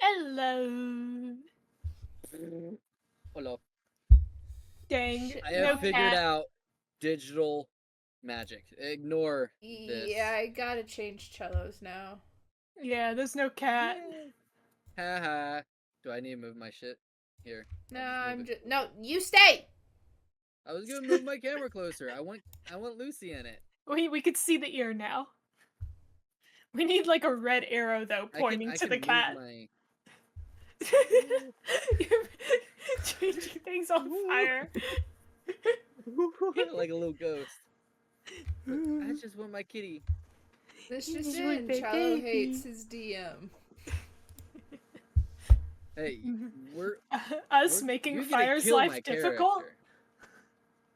Hello. Hold up. Dang. I have No figured cat. out digital magic. Ignore this. Yeah, I gotta change cellos now. Yeah, there's no cat. Haha. Do I need to move my shit? Here. No, I'll just move it. no, you stay! I was gonna move my camera closer. I want Lucy in it. We could see the ear now. We need like a red arrow though pointing to the cat. My... You're changing things on fire. Like a little ghost. I just want my kitty. This just in, Cello hates his DM. Hey, Us making Fire's life difficult?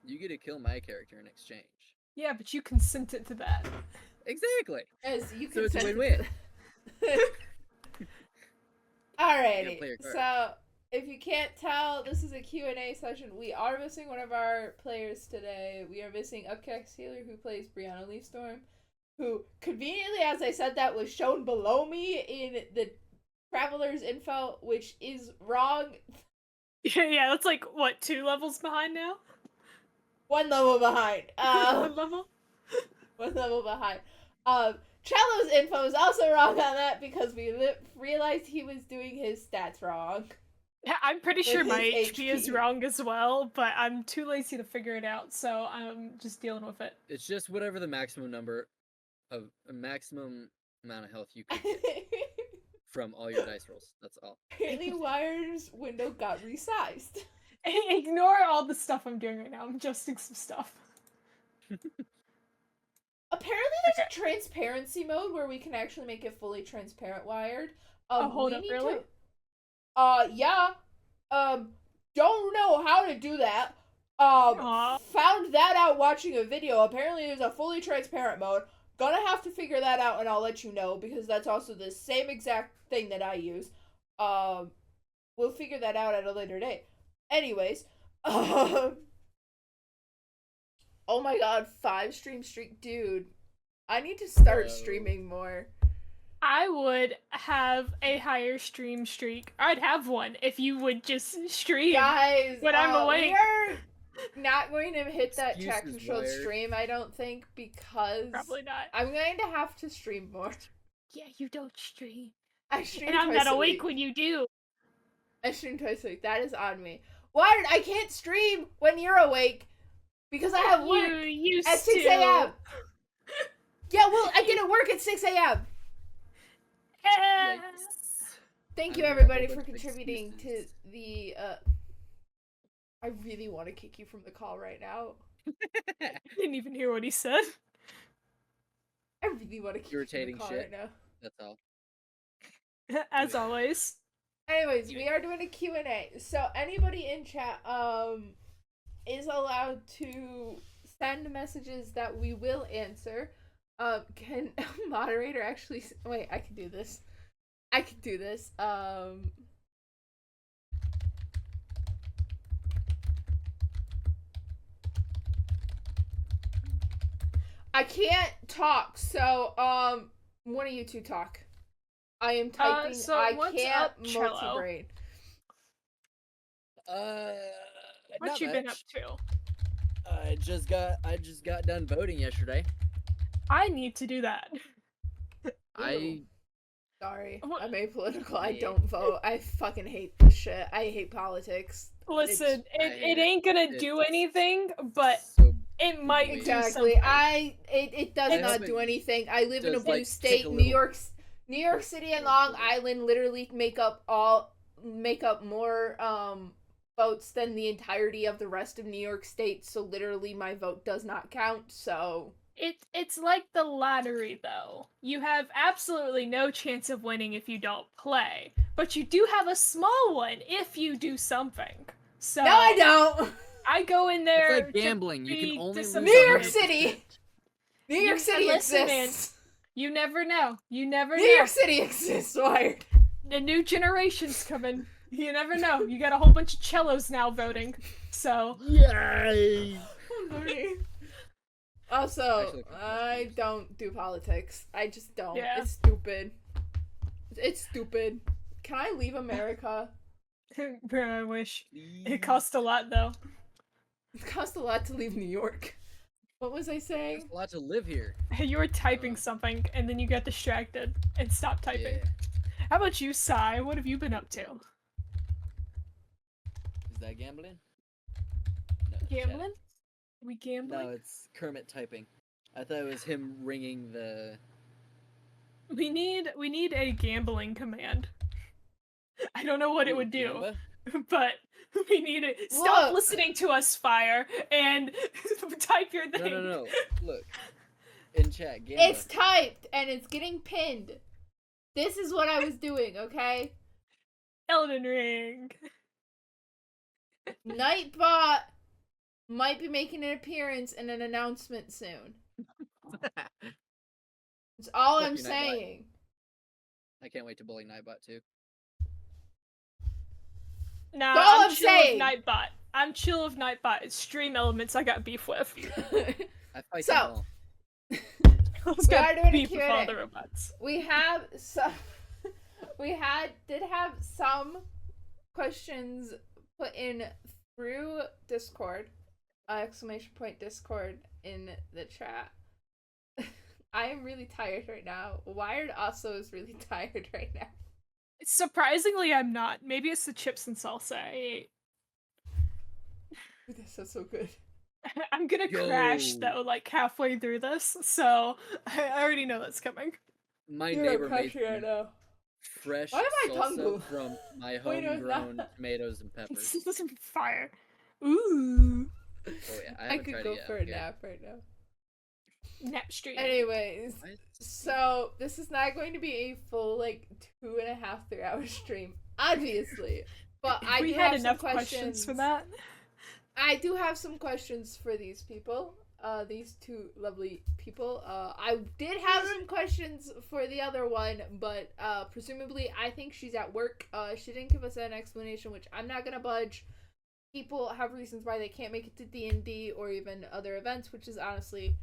You get to kill my character in exchange. Yeah, but you consented to that. Exactly. As you so it's a win-win. Alrighty, so if you can't tell, this is a Q&A session. We are missing one of our players today. We are missing Upcax Healer, who plays Brianna Leafstorm, who, conveniently, as I said, that was shown below me in the Traveler's info, which is wrong. Yeah, that's like, what, 2 levels behind now? 1 level behind. 1 level? 1 level behind. Cello's info is also wrong on that because we realized he was doing his stats wrong. Yeah, I'm pretty sure my HP is wrong as well, but I'm too lazy to figure it out, so I'm just dealing with it. It's just whatever the maximum amount of health you can get from all your dice rolls. That's all. Apparently, Wire's window got resized. Ignore all the stuff I'm doing right now. I'm adjusting some stuff. Apparently, there's a transparency mode where we can actually make it fully transparent wired. Hold up, really? Yeah. Don't know how to do that. Found that out watching a video. Apparently, there's a fully transparent mode. Gonna have to figure that out, and I'll let you know, because that's also the same exact thing that I use. We'll figure that out at a later date. Anyways, oh my god, 5 stream streak, dude. I need to start streaming more. I would have a higher stream streak. I'd have one if you would just stream. Guys, when I'm awake. We are not going to hit that chat controlled stream, I don't think, because probably not. I'm going to have to stream more. Yeah, you don't stream. I stream and I'm not awake when you do. I stream twice a week. That is on me. Wired, I can't stream when you're awake because I have work at 6 a.m. Yeah, well, I get to work at 6 a.m. Thank you, everybody, for contributing to the, I really want to kick you from the call right now. I didn't even hear what he said. I really want to kick you from the call right now. That's all. As always. Anyways, we are doing a Q&A. So anybody in chat is allowed to send messages that we will answer. Can a moderator actually wait, I can do this. I can do this. I can't talk, so one of you two talk. I am typing. So I can't multi-brain. What you been up to? I just got done voting yesterday. I need to do that. Sorry, I'm apolitical. I don't vote. I fucking hate this shit. I hate politics. Listen, it ain't gonna do anything, but it might. Exactly. It does not do anything. I live in a blue state. New York City and Long Island literally make up more votes than the entirety of the rest of New York State. So literally, my vote does not count. So. It's like the lottery, though. You have absolutely no chance of winning if you don't play, but you do have a small one if you do something. So no, I don't. I go in there. It's like gambling. You can only lose. New York City. New York City exists. You never know. You never know. New York City exists, Wired. The new generation's coming. You never know. You got a whole bunch of cellos now voting. Yay! Also, I don't do politics. I just don't. Yeah. It's stupid. It's stupid. can I leave America? Bro, I wish. It Please. costs a lot though. It costs a lot to leave New York. What was I There's saying? a lot to live here. You were typing Uh, something and then you got distracted and stopped typing. Yeah. How about you, Sai? What have you been up to? Is that gambling? No, Gambling? chatting. We gambling? No, it's Kermit typing. I thought it was him ringing the. We need a gambling command. I don't know what it Ooh, would do, Gamba? but we need it. Stop Look. listening to us, Fire, and type your thing. No. Look. In chat, Gamba. It's typed and it's getting pinned. This is what I was doing, okay? Elden Ring. Nightbot might be making an appearance in an announcement soon. That's all Fuck I'm you, Nightbot. saying. I can't wait to bully Nightbot too. Nah, That's all I'm I'm chill saying. with Nightbot. I'm chill with Nightbot. It's stream elements I got beef with. I fight So, them all. I We are doing a beef with all Q&A. the robots. we have some. Did have some questions put in through Discord, exclamation point Discord in the chat. I am really tired right now. Wired also is really tired right now. Surprisingly, I'm not. Maybe it's the chips and salsa I ate. Ooh, that sounds so good. I'm gonna crash Yo. though, like halfway through this, so I already know that's coming. My You're neighbor made crashing right now. fresh Why did my tongue salsa move? from my Wait, no, it's not. homegrown tomatoes and peppers. This is fire. Ooh. Oh yeah, I I haven't could tried go it yet. for a Okay. nap right now. Nap stream. Anyways, Why is- so this is not going to be a full 2.5, 3 hour stream, obviously. But I we do had have enough some questions for that. I do have some questions for these people. These two lovely people. I did have some questions for the other one, but presumably I think she's at work. She didn't give us an explanation, which I'm not gonna budge. People have reasons why they can't make it to D&D or even other events, which is honestly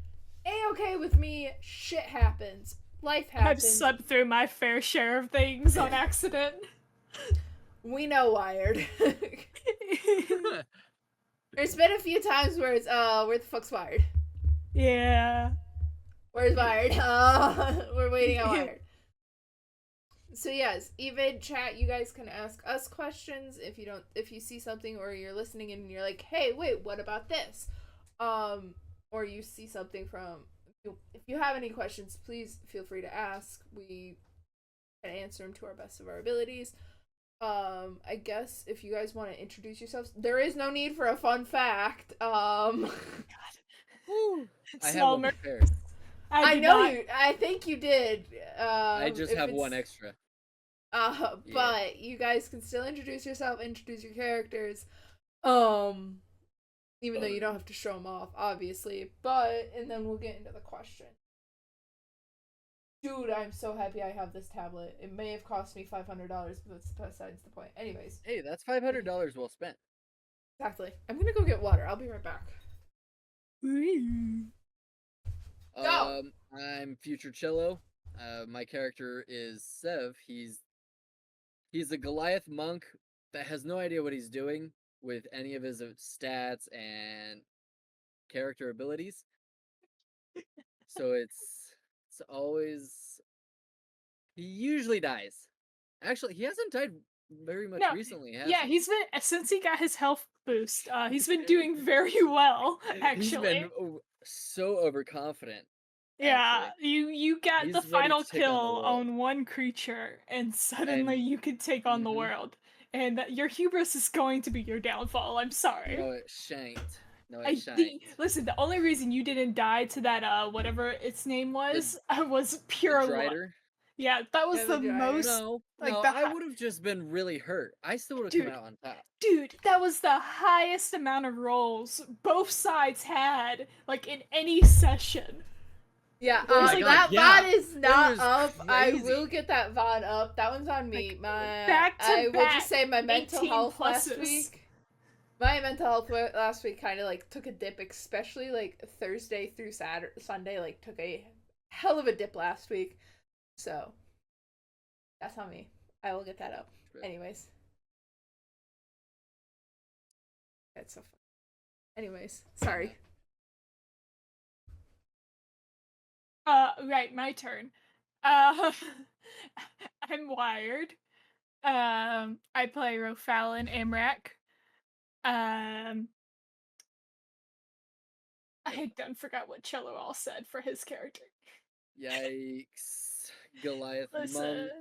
a-okay with me. Shit happens. Life I've happens. slept through my fair share of things on accident. We know, Wired. There's been a few times where it's, where the fuck's Wired? Yeah. Where's Wired? We're waiting on Wired. So yes, even chat, you guys can ask us questions if you see something or you're listening and you're like, hey, wait, what about this? Or you see something from, if you have any questions, please feel free to ask. We can answer them to our best of our abilities. I guess if you guys want to introduce yourselves, there is no need for a fun fact. Woo. I have Small one mer- prepared. I did know not- you. I think you did. I just if have it's- one extra. But Yeah. you guys can still introduce yourself, introduce your characters. Even though you don't have to show them off, obviously. And then we'll get into the question. Dude, I'm so happy I have this tablet. It may have cost me $500, but that's besides the point. Anyways, Hey, that's $500 well spent. exactly. I'm gonna go get water. I'll be right back. Go. I'm Future Cello. My character is Sev. He's a Goliath monk that has no idea what he's doing with any of his stats and character abilities. So it's always he usually dies. Actually, he hasn't died very much No, recently, has Yeah, he? he's been since he got his health boost. He's been doing very well, actually. He's been so overconfident. Yeah, actually. you got He's the ready to final take on the kill world. on one creature, and suddenly And- you could take on the Mhm. world. And your hubris is going to be your downfall. I'm sorry. No, it shan't. No, it shan't. Listen, the only reason you didn't die to that whatever its name was was pure luck. Drider? Yeah, that was Yeah, the the Drider. most. No, like, no, the I hi- would have just been really hurt. I still would have Dude. come out on top. Dude, that was the highest amount of rolls both sides had, like in any session. Yeah, Oh my that God, yeah. VOD is not was up. I crazy. will get that VOD up. That one's on me. Like, My back to I will back, just say my mental 18 health last pluses. week. My mental health last week kind of took a dip, especially Thursday through Sunday. Took a hell of a dip last week. So that's on me. I will get that up. True. Anyways. That's so fun. Anyways, sorry. Right, my turn. I'm wired. I play Rofallin Amrak. I done forgot what Cello all said for his character. Yikes. Goliath Listen. monk.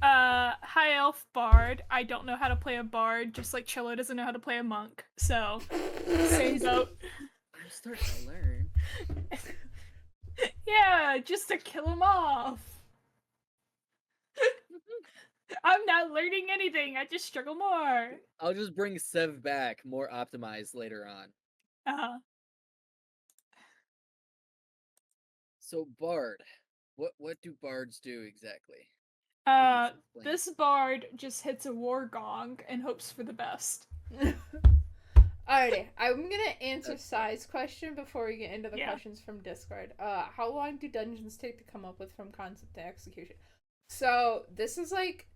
High elf bard. I don't know how to play a bard, just like Cello doesn't know how to play a monk. So, same boat. I'm starting to learn. Yeah, just to kill him off. I'm not learning anything. I just struggle more. I'll just bring Sev back, more optimized later on. Uh-huh. So Bard, what do bards do exactly? This bard just hits a war gong and hopes for the best. Alrighty, I'm gonna answer Sai's question before we get into the Yeah. questions from Discord. How long do dungeons take to come up with from concept to execution? So this is like,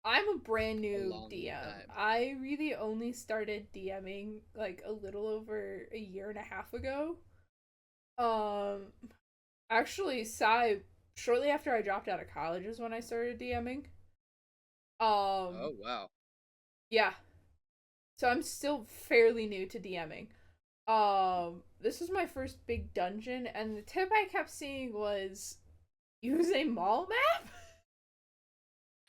I'm a brand new DM. time. I really only started DMing like a little over a year and a half ago. Actually, Sai, shortly after I dropped out of college is when I started DMing. Oh wow. Yeah. So I'm still fairly new to DMing. This was my first big dungeon, and the tip I kept seeing was use a mall map.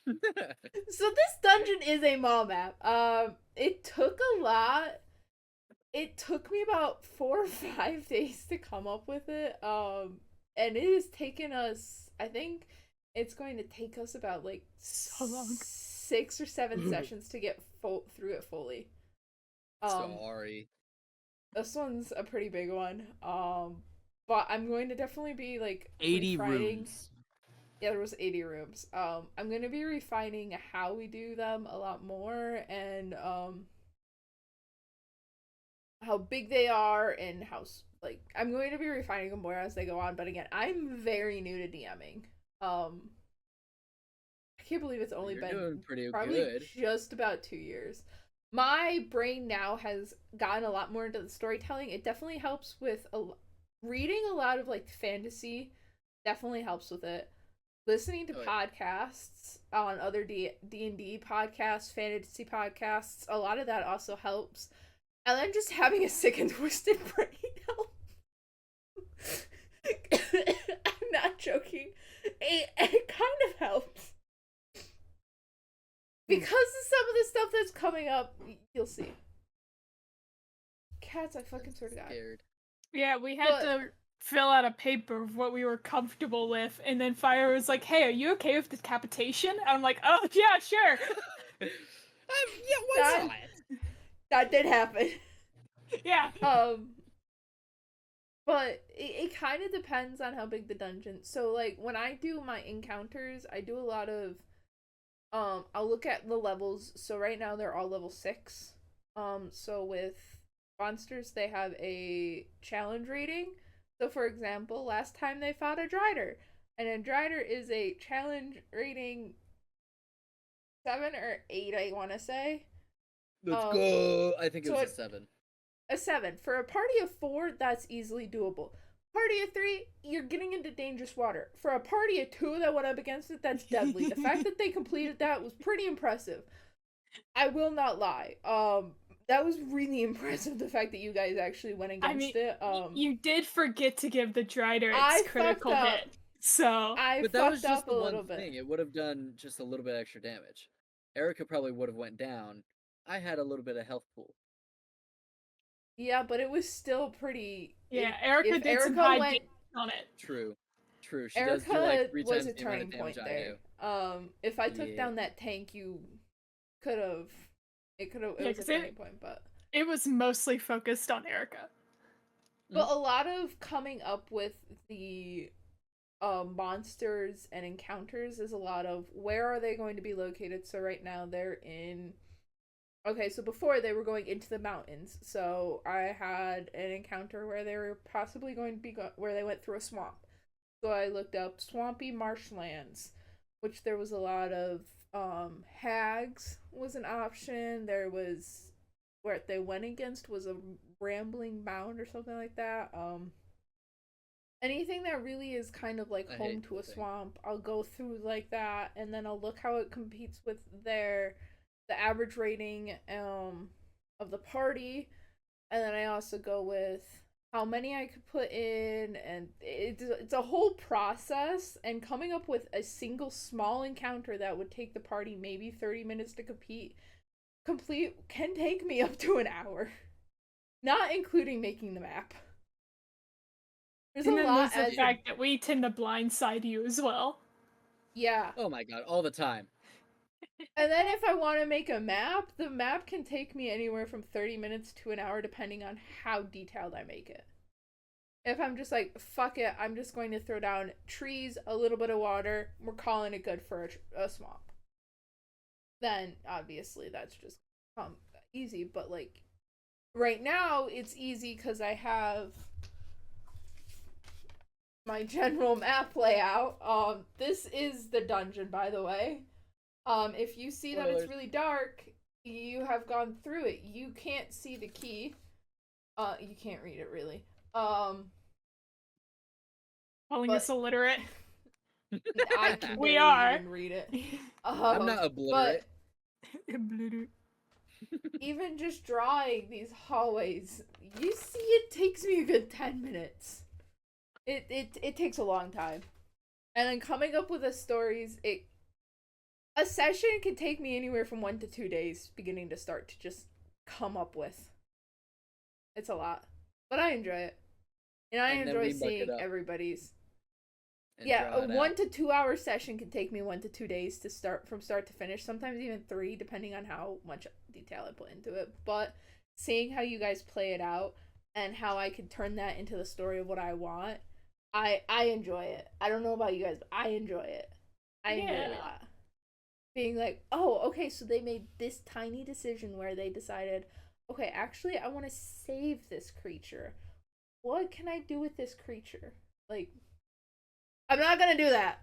So this dungeon is a mall map. It took a lot. It took me about 4 or 5 days to come up with it. And it has taken us, I think it's going to take us about like So long. 6 or 7 sessions to get through it fully. Sorry. This one's a pretty big one. But I'm going to definitely be like 80 refining. rooms. Yeah, there was 80 rooms. I'm going to be refining how we do them a lot more, and how big they are, and how like I'm going to be refining them more as they go on. But again, I'm very new to DMing. I can't believe it's only You're been doing pretty probably good. just about 2 years. My brain now has gotten a lot more into the storytelling. It definitely helps with reading a lot of like fantasy. Definitely helps with it. Listening to podcasts on other D&D podcasts, fantasy podcasts, a lot of that also helps. And then just having a sick and twisted brain helps. I'm not joking. It kind of helps. Because of some of the stuff that's coming up, you'll see. Cats, I fucking swear to God. Scared. Yeah, we had to fill out a paper of what we were comfortable with, and then Fire was like, "Hey, are you okay with decapitation?" And I'm like, "Oh yeah, sure." Yeah, why not? That did happen. Yeah. But it kind of depends on how big the dungeon. So like when I do my encounters, I do a lot of I'll look at the levels. So right now they're all level 6. So with monsters they have a challenge rating. So for example, last time they fought a Drider, and a Drider is a challenge rating 7 or 8, I want to say. Let's go. I think it was a 7. A 7. For a party of 4, that's easily doable. Party of 3, you're getting into dangerous water. For a party of 2 that went up against it, that's deadly. The fact that they completed that was pretty impressive. I will not lie. That was really impressive, the fact that you guys actually went against it. You did forget to give the Drider its critical hit. So but that was just the one thing. It would have done just a little bit extra damage. Erica probably would have went down. I had a little bit of health pool. Yeah, but it was still pretty. Yeah, Erica did some high damage on it. True. She Erica does do like 3 was times a the amount of turning damage point I there. do. If I took down that tank, you could have. It was a turning point, but it was mostly focused on Erica. But a lot of coming up with the monsters and encounters is a lot of where are they going to be located. So right now they're in. Okay, so before they were going into the mountains. So I had an encounter where they were possibly going to be where they went through a swamp. So I looked up swampy marshlands. which there was a lot of hags was an option. There was where they went against was a rambling mound or something like that. Anything that really is kind of like home to a swamp, I'll go through like that, and then I'll look how it competes with the average rating of the party, and then I also go with how many I could put in, and it's a whole process. And coming up with a single small encounter that would take the party maybe 30 minutes to complete can take me up to an hour, not including making the map. There's and a then lot. there's the fact that we tend to blindside you as well. Yeah. Oh my god, all the time. And then if I want to make a map, the map can take me anywhere from 30 minutes to an hour depending on how detailed I make it. If I'm just like, fuck it, I'm just going to throw down trees, a little bit of water, we're calling it good for a swamp. Then, obviously, that's just easy. But, like, right now, it's easy because I have my general map layout. This is the dungeon, by the way. If you see that it's really dark, you have gone through it. You can't see the key. You can't read it, really. Calling us illiterate. I can we are. even read it. I'm not obliterate. Even just drawing these hallways, you see it takes me a good 10 minutes. It takes a long time. And then coming up with the stories, a session can take me anywhere from 1 to 2 days, beginning to start, to just come up with. It's a lot. But I enjoy it. And I enjoy seeing everybody's. Yeah, a 1 to 2 hour session can take me 1 to 2 days to start from start to finish. Sometimes even 3, depending on how much detail I put into it. But seeing how you guys play it out and how I can turn that into the story of what I want, I enjoy it. I don't know about you guys, but I enjoy it. I enjoy it a lot. Being like, oh, okay, so they made this tiny decision where they decided, okay, actually, I want to save this creature. What can I do with this creature? Like, I'm not gonna do that.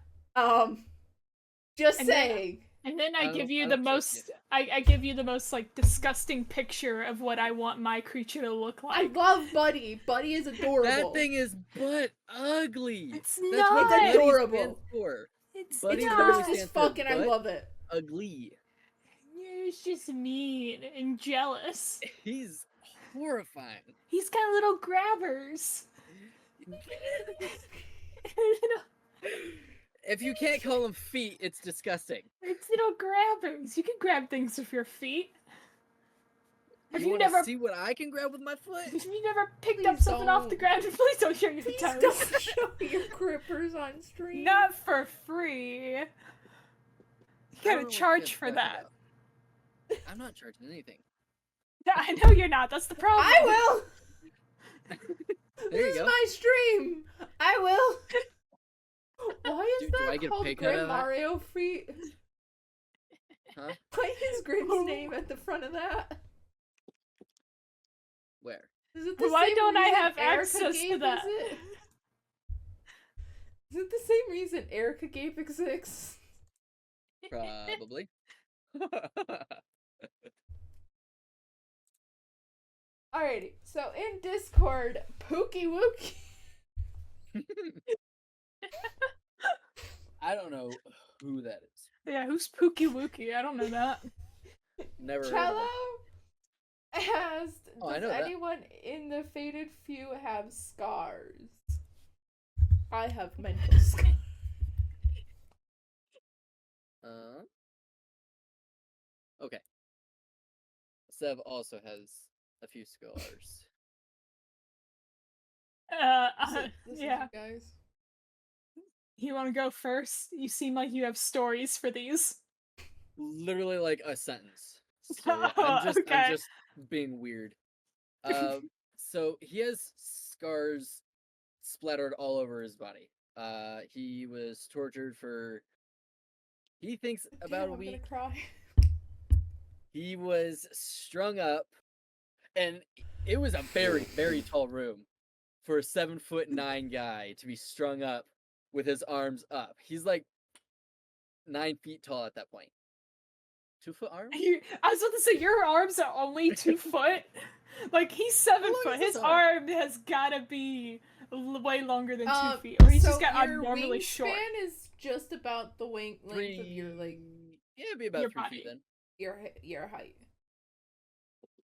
Just saying. And then I give you the most. I give you the most like disgusting picture of what I want my creature to look like. I love Buddy. Buddy is adorable. That thing is but ugly. It's That's not. what It's adorable. It's cursed as fuck, and I love it. Ugly. It's just mean and jealous. He's horrifying. He's got little grabbers. If you can't call them feet, it's disgusting. It's little grabbers. You can grab things with your feet. You never see what I can grab with my foot? If you never picked up something off the ground, please don't show your toes. Don't show your grippers on stream. Not for free. You gotta charge for that. I'm not charging anything. I know you're not. That's the problem. I will. There you go. This is my stream. I will. Why is that called Grim Mario Feet? Huh? Why is Grim's name at the front of that? Where? Is it the Why same don't I reason have Erica access Gape to that? Is it the same reason Erica Gape exists? Probably. Alrighty, so in Discord, Pookie Wookie. I don't know who that is. Yeah, who's Pookie Wookie? I don't know that. Never Cello heard of asked, I know does that. anyone in the Fated Few have scars? I have mental scars. Okay. Sev also has a few scars. This yeah. is you guys. You want to go first? You seem like you have stories for these. Literally like a sentence. So I'm just being weird. So he has scars splattered all over his body. He was tortured for, he thinks, about a week. I'm gonna cry. He was strung up, and it was a very, very tall room for a 7'9" guy to be strung up with his arms up. He's like 9 feet tall at that point. 2-foot arms? I was about to say your arms are only 2 foot. Like he's 7 long foot. is His his arm? arm has gotta be way longer than 2 feet, or he's so just got your abnormally short. wingspan is just about the length of your Yeah, it'd be about Your 3 body. feet then. your height.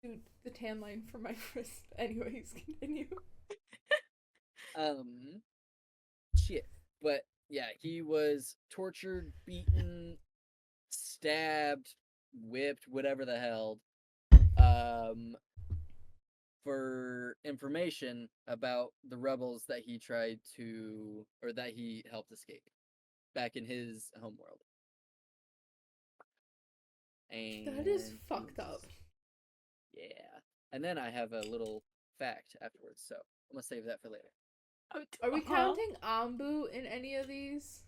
Dude, the tan line for my wrist. Anyways, continue. Shit. But yeah, he was tortured, beaten, stabbed, whipped, whatever the hell. For information about the rebels that he tried to, or that he helped escape back in his homeworld. And That is fucked up. Yeah. And then I have a little fact afterwards, so I'm gonna save that for later. Are we counting Ambu in any of these?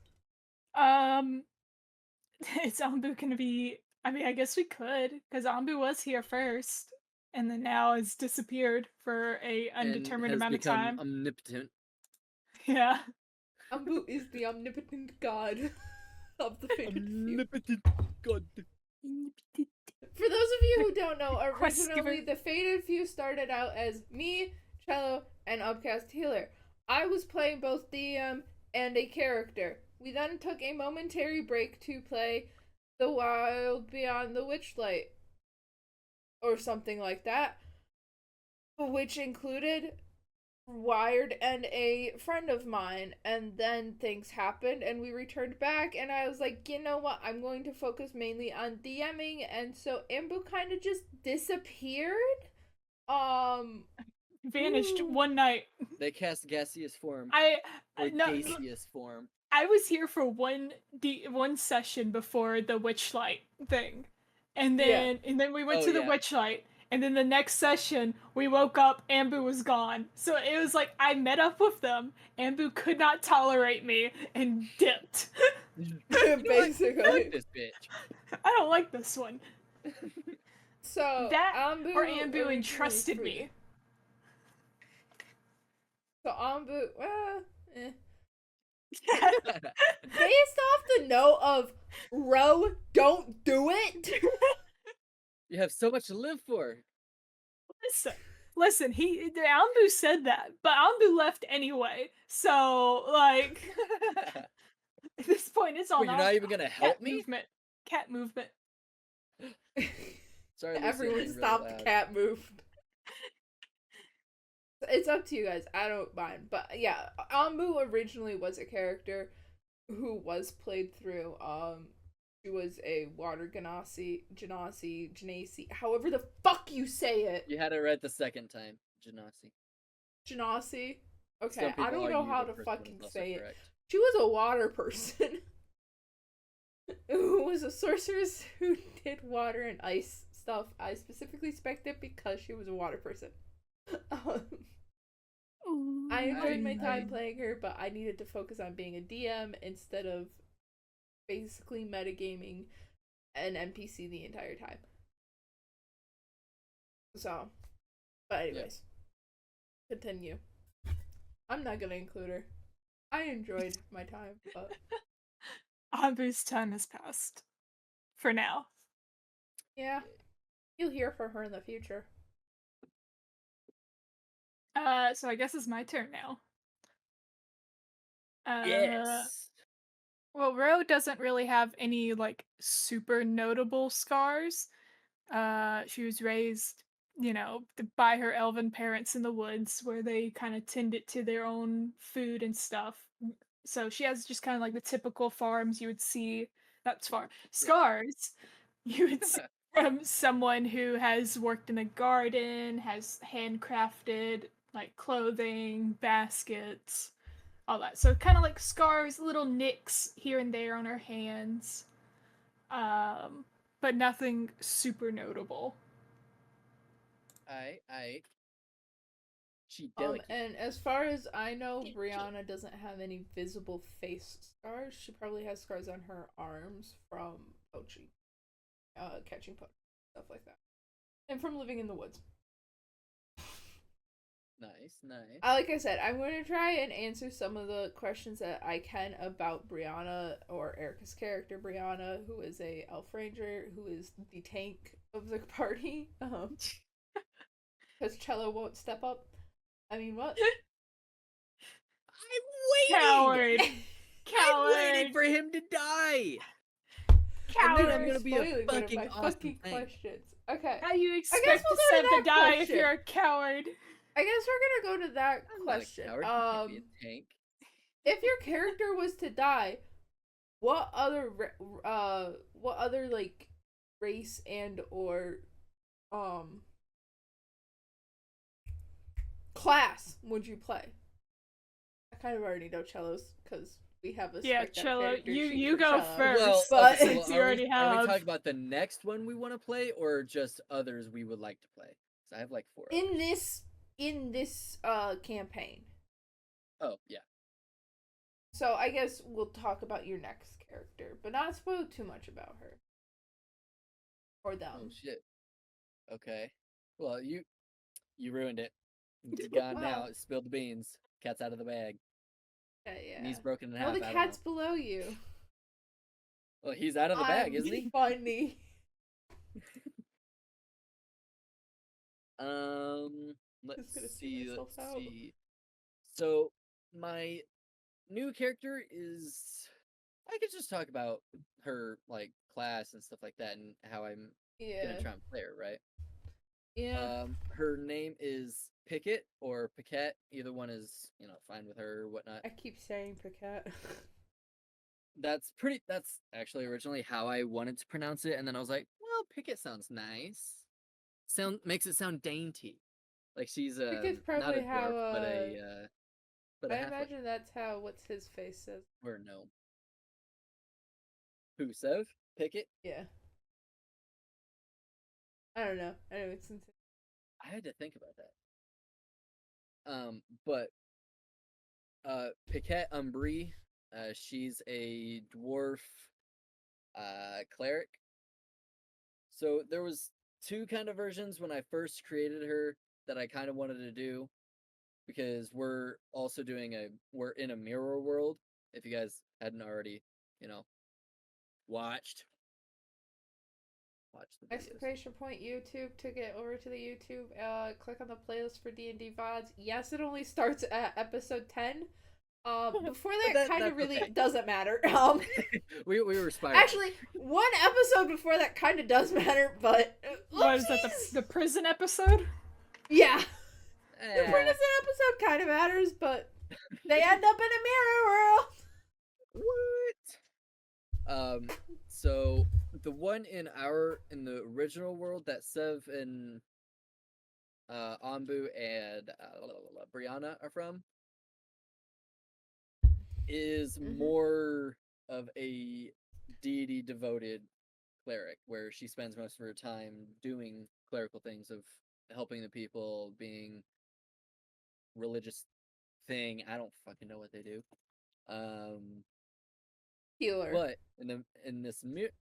Is Ambu gonna be? I mean, I guess we could, because Ambu was here first, and then now has disappeared for a undetermined and has amount of become time. omnipotent. Yeah. Ambu is the omnipotent god of the Fated Few. Omnipotent god. For those of you who don't know, Quest originally giver. the Fated Few started out as me, Cello, and Upcast Healer. I was playing both DM and a character. We then took a momentary break to play The Wild Beyond the Witchlight, or something like that, which included Wired and a friend of mine, and then things happened and we returned back, and I was like, you know what, I'm going to focus mainly on DMing, and so Ambu kind of just disappeared. Vanished Ooh. one night. They cast gaseous form. Or no, gaseous form. I was here for one session before the Witchlight thing, and then we went to the Witchlight, and then the next session we woke up, Ambu was gone. So it was like I met up with them. Ambu could not tolerate me and dipped. Basically, I like this bitch. I don't like this one. So That Ambu or Ambu originally entrusted me. So Ambu, based off the note of Ro, don't do it. You have so much to live for. Listen, Ambu said that, but Ambu left anyway. So like, at this point, it's all. Wait, you're not even gonna help me? Cat movement. Sorry, Lucy, Everyone stop the cat moved. It's up to you guys. I don't mind. But yeah, Ambu originally was a character who was played through. She was a water genasi, however the fuck you say it. You had it right the second time. Genasi? Okay, I don't know how to fucking say it. Correct. She was a water person. Who was a sorceress who did water and ice stuff. I specifically spec'd it because she was a water person. I enjoyed my time playing her, but I needed to focus on being a DM instead of basically metagaming an NPC the entire time. So, but anyways, continue. I'm not gonna include her. I enjoyed my time, but Ambu's time has passed. For now. yeah, you'll hear from her in the future. So I guess it's my turn now. Yes. Well, Ro doesn't really have any like super notable scars. She was raised, by her elven parents in the woods where they kind of tended to their own food and stuff. So she has just kind of like the typical farms you would see. That's far scars you would see from someone who has worked in a garden, has handcrafted like clothing, baskets, all that. So kind of like scars, little nicks here and there on her hands, but nothing super notable. She delicate. And as far as I know, Brianna doesn't have any visible face scars. She probably has scars on her arms from poaching, catching poaching, stuff like that, and from living in the woods. Nice, nice. Like I said, I'm going to try and answer some of the questions that I can about Brianna, or Erica's character Brianna, who is a elf ranger, who is the tank of the party. Because Cello won't step up. I mean, what? I'm Coward. waiting. I'm waiting Coward. for him to die. And then I'm Coward. gonna be a Spoiling one of fucking my awesome fucking tank. questions. Okay. How you I guess expect we'll the go Sev to to that die if question. you're a coward? I guess we're gonna go to that I'm not a question. coward. You can't be a tank. If your character was to die, what other like race and or um class would you play? I kind of already know Cello's because we have a Yeah, spec Cello, character sheet you for go Cello. first. Well, but okay, since you are already we, are we have. talking about the next one we want to play, or just others we would like to play? So I have like 4 in others. this campaign. Oh yeah. So I guess we'll talk about your next character, but not spoil too much about her or them. Oh shit. Okay. Well, you ruined it. He's gone now. Wow. Spilled the beans. Cat's out of the bag. Yeah. Knees broken in No, half. the I don't cat's know. below you. Well, he's out of the bag, I'm isn't he? funny. Let's Just gonna see. myself Let's out. see. So my new character is. I could just talk about her like class and stuff like that, and how I'm gonna try and play her, right? Yeah. Her name is Pickett or Piquette. Either one is, fine with her or whatnot. I keep saying Paquette. That's actually originally how I wanted to pronounce it, and then I was like, well, Pickett sounds nice. Makes it sound dainty. Like she's Pickett's not a probably how dwarf, but a I halfling. imagine that's how what's his face says. Or no. Who, Sev? Pickett? Yeah. I don't know. Anyway, since I had to think about that. But Piquette Umbri, she's a dwarf cleric. So there was 2 kind of versions when I first created her that I kind of wanted to do, because we're also we're in a mirror world. If you guys hadn't already, watched the videos. exclamation point YouTube to get over to the YouTube. Click on the playlist for D&D VODs. Yes, it only starts at episode 10. Before that kind of really doesn't matter. we were inspired. Actually, one episode before that kind of does matter, but What is that, the prison episode? Yeah. The prison episode kind of matters, but they end up in a mirror world. What? So the one in the original world that Sev and Anbu and Brianna are from is more of a deity devoted cleric, where she spends most of her time doing clerical things of helping the people, being religious thing. I don't fucking know what they do. Healer. But in this mirror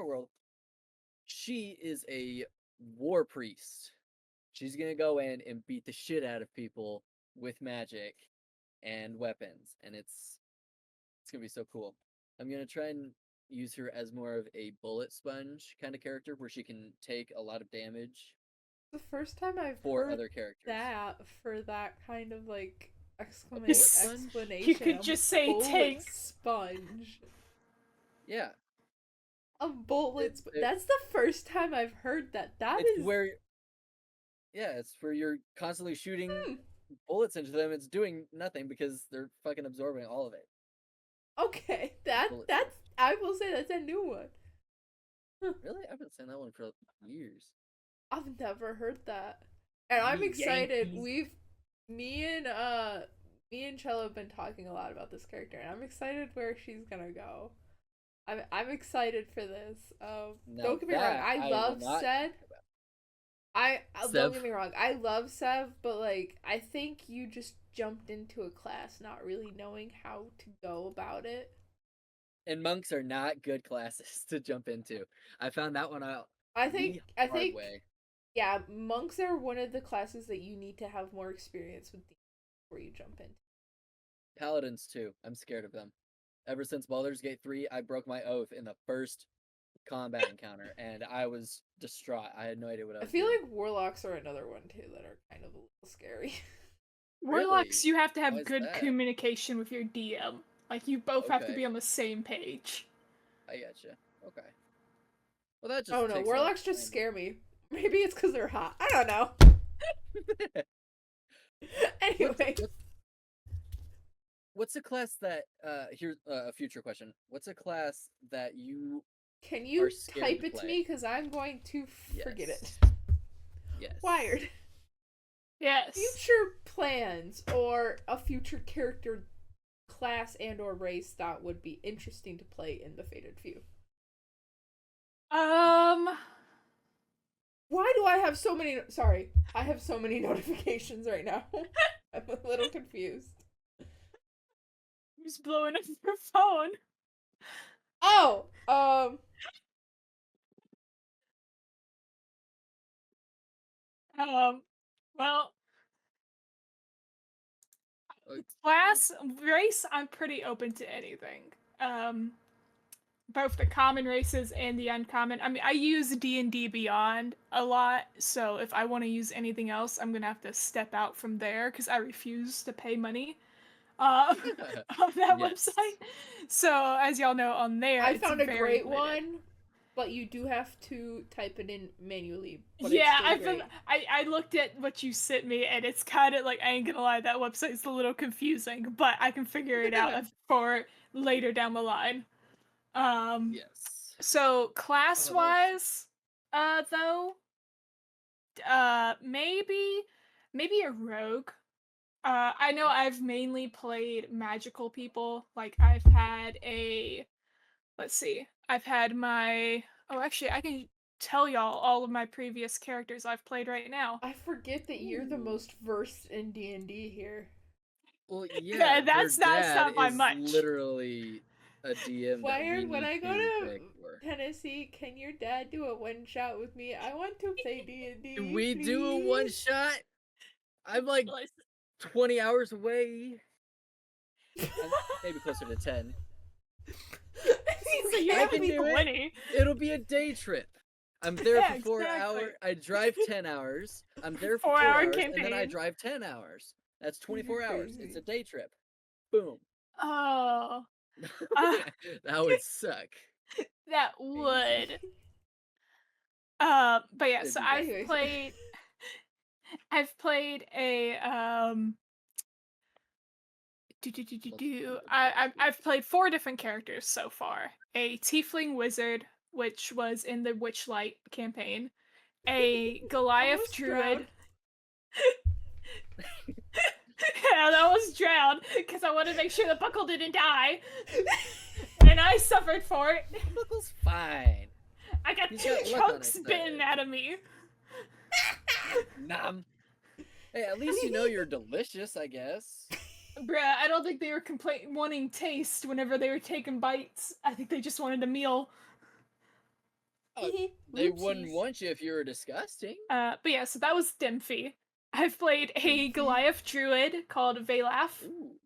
world, she is a war priest. She's gonna go in and beat the shit out of people with magic and weapons, and it's gonna be so cool. I'm gonna try and use her as more of a bullet sponge kind of character, where she can take a lot of damage. The first time I've for heard other characters. that for that kind of like explanation. You could just say tank sponge. Yeah. A bullet sponge. That's the first time I've heard that. It's where you're constantly shooting bullets into them. It's doing nothing because they're fucking absorbing all of it. Okay, that's I will say that's a new one. Really? I've been saying that one for years. I've never heard that. And I'm excited. Yankees. Me and Cello have been talking a lot about this character, and I'm excited where she's gonna go. I'm excited for this. Don't get me wrong, I love Sev. Don't get me wrong, I love Sev, but like I think you just jumped into a class not really knowing how to go about it. And monks are not good classes to jump into. I found that one out. I think way. Yeah, monks are one of the classes that you need to have more experience with before you jump in. Paladins too. I'm scared of them. Ever since Baldur's Gate 3, I broke my oath in the first combat encounter, and I was distraught. I had no idea what I I was feel doing. like warlocks are another one too that are kind of a little scary. Really? Warlocks, you have to Why have is good that? communication with your DM. Like, you both have to Okay, be on the same page. I gotcha. Okay. Well, that Oh just no, takes a lot warlocks of just training. scare me. Maybe it's because they're hot. I don't know. What's Anyway, what's what's a class that here's a future question. What's a class that you can are you scared type to it to play? me? Because I'm going to forget it. Yes. Yes. Wired. Yes. Future plans or a future character class and or race that would be interesting to play in the Fated Few. Um, Why do I have so many? Sorry, I have so many notifications right now. I'm a little confused. who's blowing up your phone? Oh, Um, well, Uh, class, race, I'm pretty open to anything. Um, both the common races and the uncommon. I mean, I use D&D Beyond a lot, so if I want to use anything else, I'm gonna have to step out from there because I refuse to pay money uh, on that yes. website. So as y'all know, on there, I it's found a very great limited. one, but you do have to type it in manually. But it's Yeah, still great. I looked at what you sent me and it's kind of like, I ain't gonna lie, that website's a little confusing, but I can figure it out for later down the line. Um Yes. so Oh, that was class-wise, though, maybe a rogue. I know okay. I've mainly played magical people. Like I've had a let's see. I've had my oh, actually, I can tell y'all all of my previous characters I've played right now. I forget that you're the Ooh. most versed in D&D here. Well, yeah, Yeah, their that's dad not by is much. literally a DM that we Wired, when need I go to to pick for. Tennessee, can your dad do a one shot with me? I want to play Can D&D, we do a one please. shot? I'm like 20 hours away. I'm maybe closer to 10. So you I You have can me do it. 20. It'll be a day trip. I'm there Yeah, for 4 hours. exactly. I drive 10 hours. I'm there for 4 4 hour hours, and then I campaign. drive 10 hours. That's You're 24 hours. It's a crazy. day trip. Boom. Oh, uh, That would suck. that Crazy. would. But yeah, It'd so be rough. Anyways, I've played a Let's think of I've characters. played four different characters so far. A tiefling wizard, which was in the Witchlight campaign. A Goliath almost drowned. druid. Yeah, that was drowned because I wanted to make sure the buckle didn't die, and I suffered for it. Buckle's fine. I got He's two got luck on chunks his bitten side. out of me. Nom. Hey, at least you know you're delicious, I guess. Bruh, I don't think they were wanting taste whenever they were taking bites. I think they just wanted a meal. Oh, they wouldn't Oopsies. want you if you were disgusting. But yeah, so that was Demphy. I've played a Dimphy. Goliath druid called Valaf Ooh,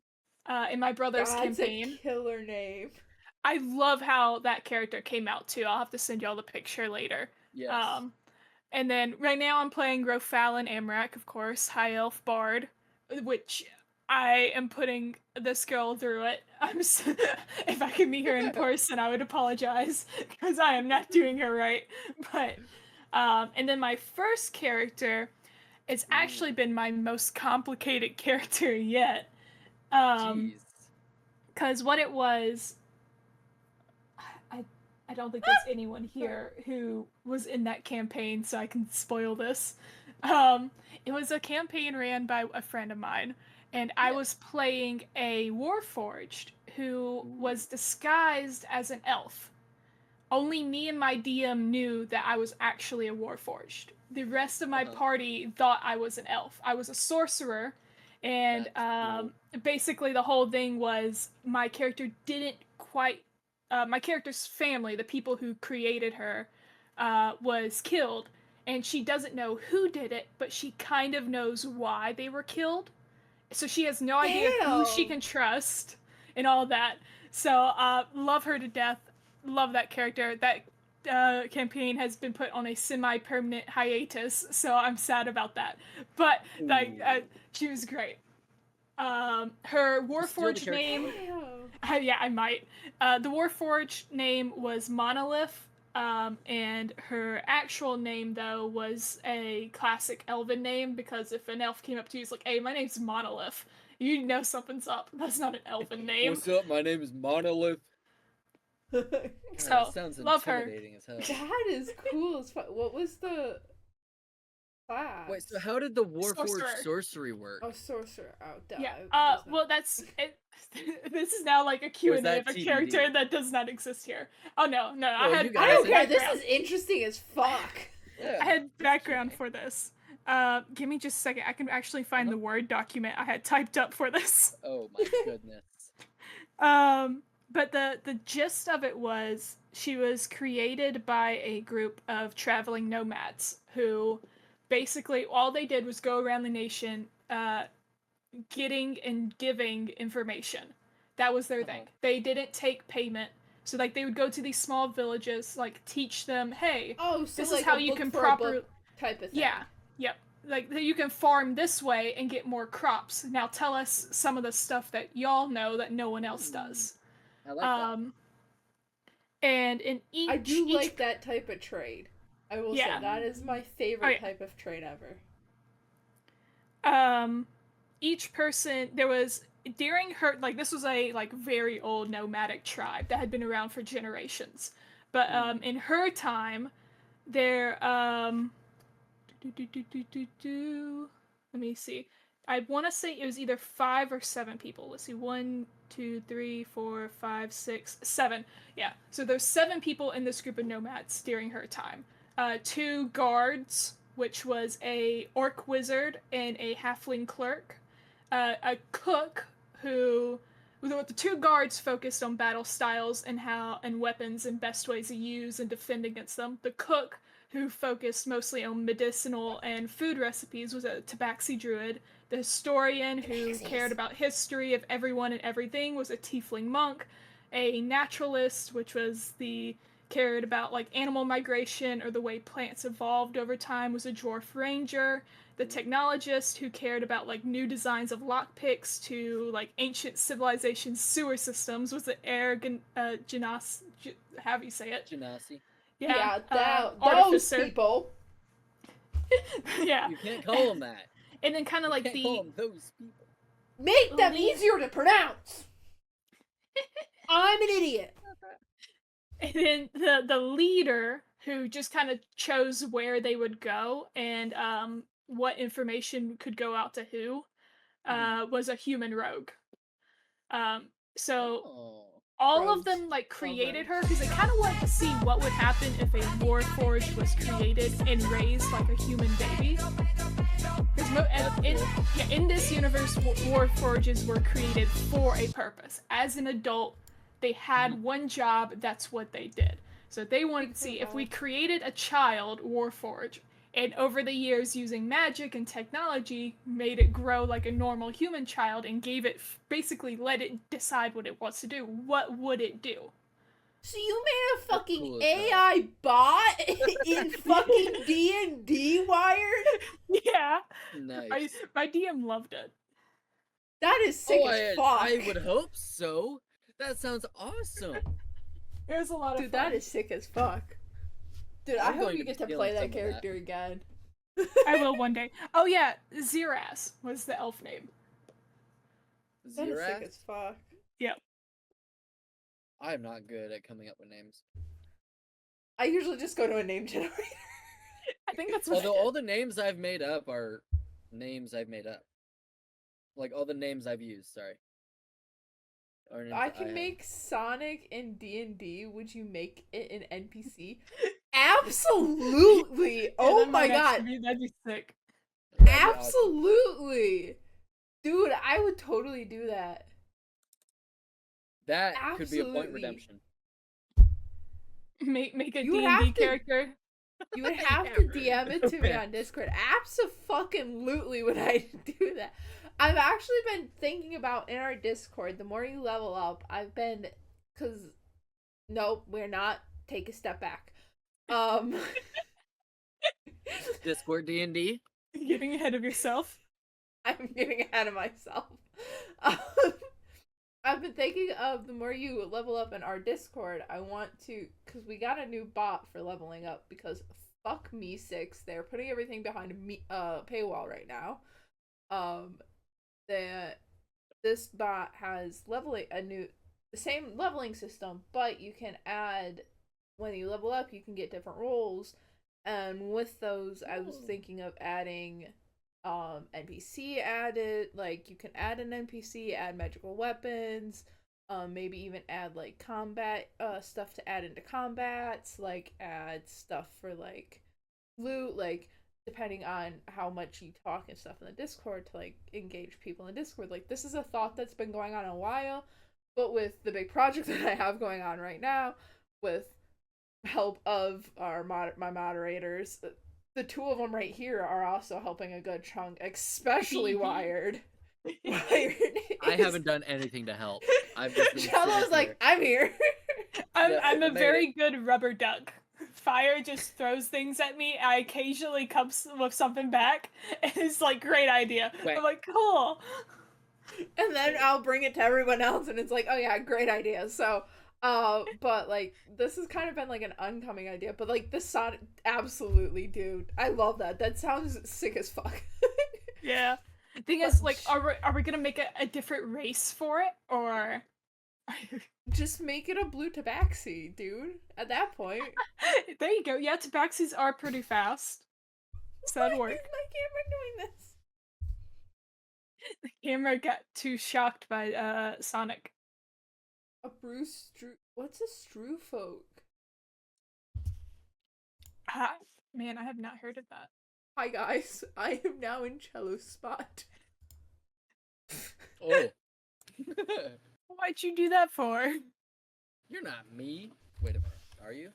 in my brother's That's a campaign. killer name. I love how that character came out too. I'll have to send y'all the picture later. yes. Um, and then right now I'm playing Grofalin Amrak, of course, High Elf Bard, which I am putting this girl through it. If I could meet her in person, I would apologize because I am not doing her right. But and then my first character, it's actually Ooh, been my most complicated character yet. Um, jeez. because what it was, I I don't think there's anyone Sorry. here who was in that campaign, so I can spoil this. It was a campaign ran by a friend of mine, and I was Yes. playing a Warforged who Ooh. was disguised as an elf. Only me and my DM knew that I was actually a Warforged. The rest of my Uh-huh. party thought I was an elf. I was a sorcerer, and That's cool. basically the whole thing was my character didn't quite. My character's family, the people who created her, was killed, and she doesn't know who did it, but she kind of knows why they were killed. So she has no idea who she Damn. can trust and all that. So love her to death. Love that character. That campaign has been put on a semi-permanent hiatus, so I'm sad about that. But like, Ooh. she was great. Her You steal the Warforged character name, from me. Damn. yeah, I might. The Warforged name was Monolith, and her actual name though was a classic Elven name, because if an elf came up to you, it's like, "Hey, my name's Monolith," you know something's up. That's not an Elven name. What's up? My name is Monolith. God, that So sounds love her. intimidating as hell. That is cool as fuck. What was the class? Wait, so how did the Warforged Sorcerer. sorcery work? Oh, sorcerer. Oh, duh. Yeah. I was not- Well, that's it. This is now like a Q and A that of a TBD? character that does not exist here. Oh no, no, Well, I you had I don't care. This background. is interesting as fuck. Yeah. I had background for this. Give me just a second. I can actually find the Word document I had typed up for this. Oh my goodness. But the gist of it was she was created by a group of traveling nomads who basically all they did was go around the nation getting and giving information. That was their thing. They didn't take payment. So like they would go to these small villages, like teach them, hey, Oh, so this like is how a you book can for a properly, book type of thing. yeah, yep. Like you can farm this way and get more crops. Now tell us some of the stuff that y'all know that no one else does. I like that. And in I do each like that type of trade. I will say Yeah. that is my favorite Oh, yeah. type of trade ever. each person there was during her like this was a like very old nomadic tribe that had been around for generations. But in her time there let me see. I want to say it was either 5 or 7 people. Let's see, 1, 2, 3, 4, 5, 6, 7. Yeah, so there's 7 people in this group of nomads during her time. 2 guards, which was a orc wizard and a halfling clerk. A cook who the 2 guards focused on battle styles and how and weapons and best ways to use and defend against them. The cook, who focused mostly on medicinal and food recipes, was a tabaxi druid. The historian, who cared about history of everyone and everything, was a tiefling monk. A naturalist, which was the cared about like animal migration or the way plants evolved over time, was a dwarf ranger. The technologist, who cared about like new designs of lockpicks to like ancient civilization sewer systems, was the Genas, how do you say it? Genasi. Yeah, those artificer. people. Yeah. You can't call them that. And then kind of like Can't call them those people. Make them Lead- easier to pronounce. I'm an idiot. and then the leader, who just kind of chose where they would go and what information could go out to who, was a human rogue. So Oh. all of Rogues. them like created rogues. her because they kind of wanted to see what would happen if a Warforged was created and raised like a human baby. Because in this universe, Warforges were created for a purpose. As an adult, they had one job. That's what they did. So they wanted to see if we created a child Warforge, and over the years using magic and technology made it grow like a normal human child and gave it basically let it decide what it wants to do. What would it do? So you made a fucking cool as hell. AI bot in fucking D&D Wired? Yeah. Nice. My DM loved it. That is sick as fuck. I would hope so. That sounds awesome. It was a lot of Dude, fun. that is sick as fuck. Dude, I I'm hope going you to get to be play stealing that some of that. character again. I will one day. Oh yeah, Ziraz was the elf name. That is sick Zirat? as fuck. Yep. I am not good at coming up with names. I usually just go to a name generator. I think that's what. Although all the names I've made up are names I've made up. Like all the names I've used, sorry. Or names I that can have. make Sonic in D&D. Would you make it an NPC? Absolutely! Yeah, Oh that my might god! actually that'd be sick. That'd be awesome. Absolutely! Dude, I would totally do that. That could be a point Absolutely. redemption. Make a You would D&D have to- character. You would have to Hammered. DM it to me on Discord. Abso-fucking-lutely would I do that. I've actually been thinking about in our Discord, the more you level up, cause nope, we're not. Take a step back. Um, Discord D&D. Getting ahead of yourself. I'm getting ahead of myself. Um, I've been thinking of the more you level up in our Discord, I want to, because we got a new bot for leveling up, because fuck me six, they're putting everything behind a paywall right now. That this bot has the same leveling system, but you can add, when you level up, you can get different roles, and with those, I was thinking of adding NPC added, like you can add an NPC, add magical weapons, maybe even add like combat stuff to add into combats, like add stuff for like loot, like depending on how much you talk and stuff in the Discord to like engage people in Discord. Like this is a thought that's been going on a while, but with the big project that I have going on right now, with help of my moderators, the two of them right here are also helping a good chunk, especially Wired. Wired I haven't done anything to help. I've just been Cello's like, I'm here. I'm a made very good rubber duck. Fire just throws things at me. I occasionally comes with something back, and it's like, great idea. Wait. I'm like, cool. And then I'll bring it to everyone else, and it's like, oh yeah, great idea. So, but like this has kind of been like an oncoming idea, but like this Sonic, absolutely, dude, I love that. That sounds sick as fuck. Yeah. The thing is, like, are we gonna make a different race for it, or Just make it a blue tabaxi, dude. At that point, there you go. Yeah, tabaxis are pretty fast, so that'd why work. is my camera doing this? The camera got too shocked by Sonic. A Bruce Stru. What's a Stru folk? Ah, man, I have not heard of that. Hi guys, I am now in cello spot. Oh. Why'd you do that for? You're not me. Wait a minute. Are you?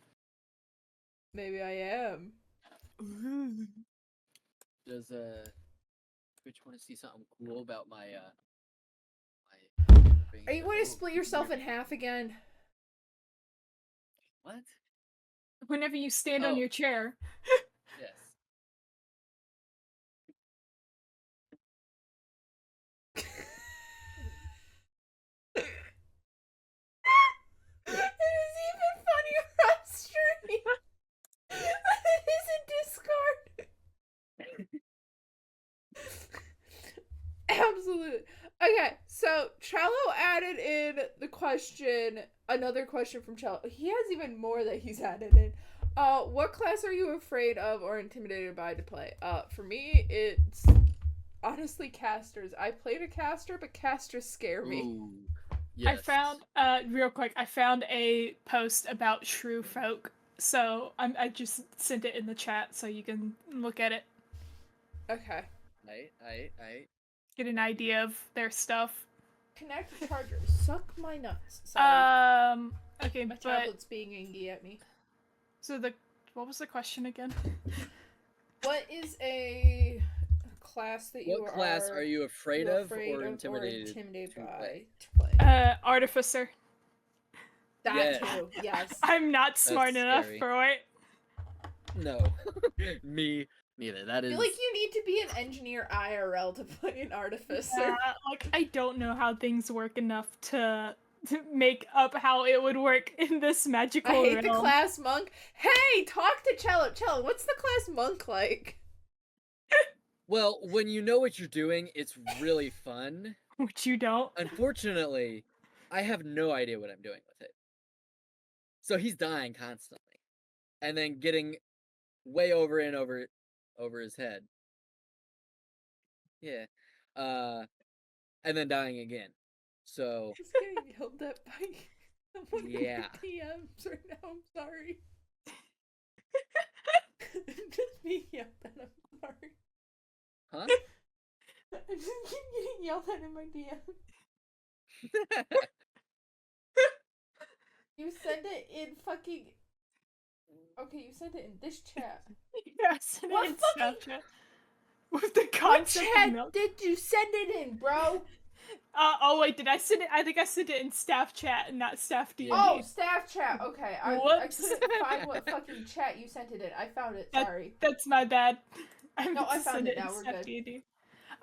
Maybe I am. Does Twitch want to see something cool about my Are you going to split yourself in half again? What? Whenever you stand on Oh. your chair. Yes. It is even funnier on stream. It is in Discord. Absolutely. Okay, so Cello added in another question from Cello. He has even more that he's added in. What class are you afraid of or intimidated by to play? For me, it's honestly casters. I played a caster, but casters scare me. Ooh. Yes. I found real quick. I found a post about shrew folk, so I just sent it in the chat so you can look at it, Okay. I. get an idea of their stuff. Connect the charger. Suck my nuts. Sorry. Okay, My but tablet's being angry at me. so what was the question again? What is a class that you What class are you afraid of or intimidated by to to play? Artificer. That Yes. too, yes. I'm not smart enough scary. for it. No. Me neither. That I is. feel like you need to be an engineer IRL to play an artificer. Like I don't know how things work enough to make up how it would work in this magical I hate realm. the class monk. Hey, talk to Cello. Cello, what's the class monk like? Well, when you know what you're doing, it's really fun. Which you don't. Unfortunately, I have no idea what I'm doing with it. So he's dying constantly. And then getting way over and over his head. Yeah. And then dying again. So He's getting yelled at by one of Yeah. the DMs right now. I'm sorry. Just being yelled at. I'm sorry. Huh? I just keep getting yelled at in my DM. You send it in fucking Okay, you sent it in this chat. Yeah, send What it in fucking Snapchat. With the what concept of chat milk. did you send it in, bro? Oh wait, did I send it? I think I sent it in staff chat and not staff D&D. Oh, staff chat. Okay, I Whoops. couldn't find what fucking chat you sent it in. I found it. Sorry. That's my bad. I No, meant I to found send it it in now. We're staff good. D&D.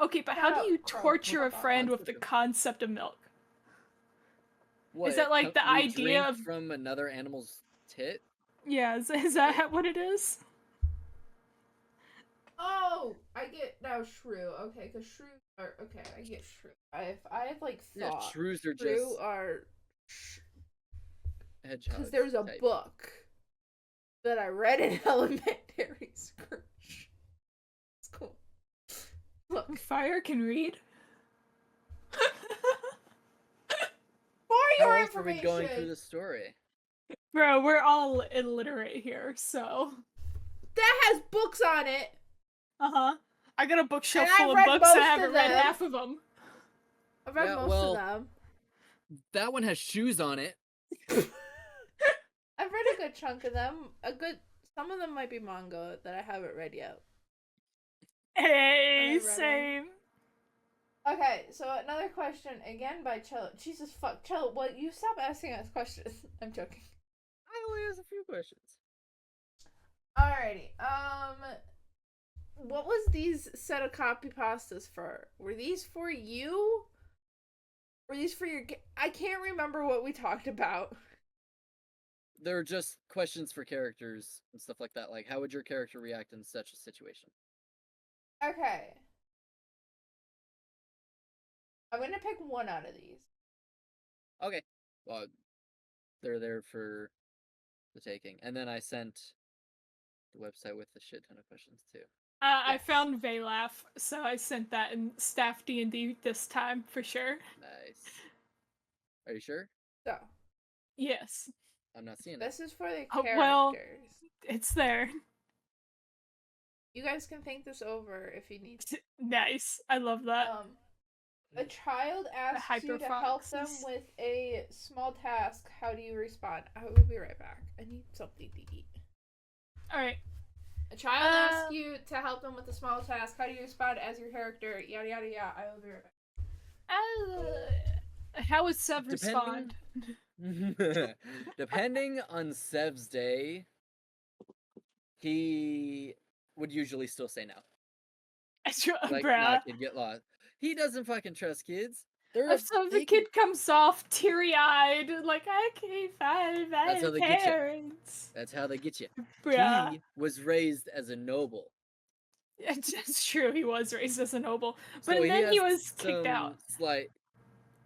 Okay, but how Shout do out you Crow. torture a What the friend with the Concept of concept of milk? Is what? that like the We idea drink of from another animal's tit? yeah? Is I think. that what it is? Oh, I get now shrew. Okay, because shrews are okay. I get shrew. I've like Yeah, thought shrews are shrew just are because hedgehogs there's a type. book that I read in elementary school. It's cool. Look, Fire can read. for How your else are we going through information, the story? Bro, we're all illiterate here, so. that has books on it, Uh-huh. I got a bookshelf and full I've of read books and I most haven't of read them. half of them. I've read Yeah, most well, of them. that one has shoes on it. I've read a good chunk of them. Some of them might be manga that I haven't read yet. Hey, I read 'em. same. Okay, so another question again by Cello. Jesus fuck, Cello. Well, you stop asking us questions. I'm joking. I only have a few questions. Alrighty. What was these set of copy pastas for? Were these for you? Were these for your? I can't remember what we talked about. They're just questions for characters and stuff like that. Like, how would your character react in such a situation? Okay. I'm gonna pick one out of these. Okay. Well, they're there for the taking. And then I sent the website with a shit ton of questions too. I Yes. found Vaylaf, so I sent that in staff D&D this time for sure. Nice. Are you sure? So Yes. I'm not seeing it. this is for the Oh, characters. well, it's there. You guys can think this over if you need. Nice. I love that. A child asks you to help them hyperfoxes. with a small task. How do you respond? I will be right back. I need something to eat. Alright. A child asks you to help them with a small task. How do you respond as your character? Yada yada yada. I will be right back. How would Sev respond? Depending on Sev's day, he would usually still say no. Like, nah, Bruh. kid, get lost. He doesn't fucking trust kids. They're So the they kid comes off teary-eyed, like, I can't find That's my how they get you. parents. That's how they get you. Bruh. He was raised as a noble. It's true, he was raised as a noble. But So then has he was kicked out. Slight,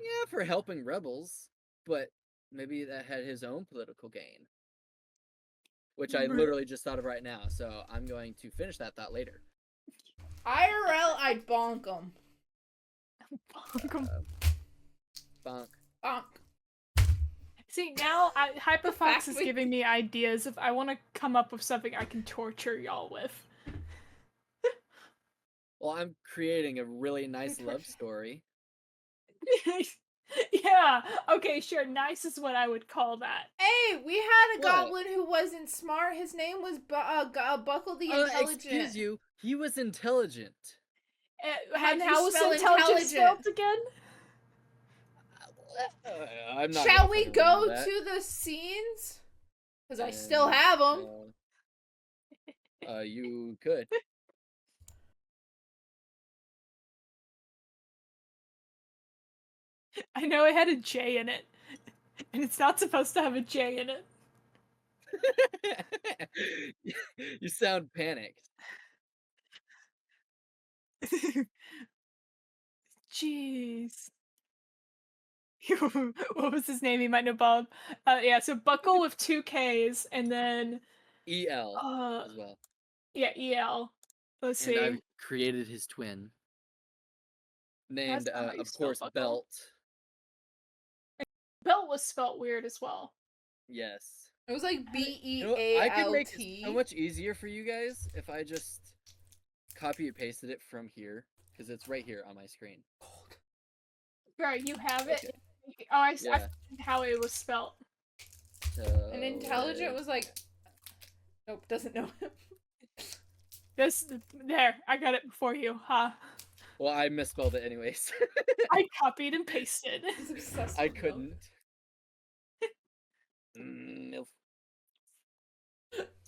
yeah, for helping rebels, but maybe that had his own political gain. Which I literally just thought of right now, so I'm going to finish that thought later. IRL, I'd bonk him. Bonk. Bonk. See, now Hyperfox is we- giving me ideas if I want to come up with something I can torture y'all with. Well, I'm creating a really nice love story. Yeah, okay, sure. Nice is what I would call that. Hey, we had a What? goblin who wasn't smart. His name was Buckle the Intelligent. Excuse you, he was intelligent. How do you how was spell intelligent intelligent? spelled again? I'm not. Shall gonna we fucking go remember that. to the scenes? Because I still have them. You could. I know it had a J in it, and it's not supposed to have a J in it. You sound panicked. Jeez. What was his name? He might know Bob. Yeah, so Buckle with 2 Ks, and then EL as well. yeah, EL. Let's And see. I've created his twin. Named, That's not how you of spell course, Buckle. Belt. Belt was spelt weird as well. Yes. It was like You know what? I could make it BEALT. so much easier for you guys if I just copy and pasted it from here, because it's right here on my screen. Bro, you have it? Okay. I Yeah. how it was spelt. And intelligent was like Nope, doesn't know him. There, I got it before you, huh? Well, I misspelled it anyways. I copied and pasted. He's obsessed I with milk. couldn't. Milf.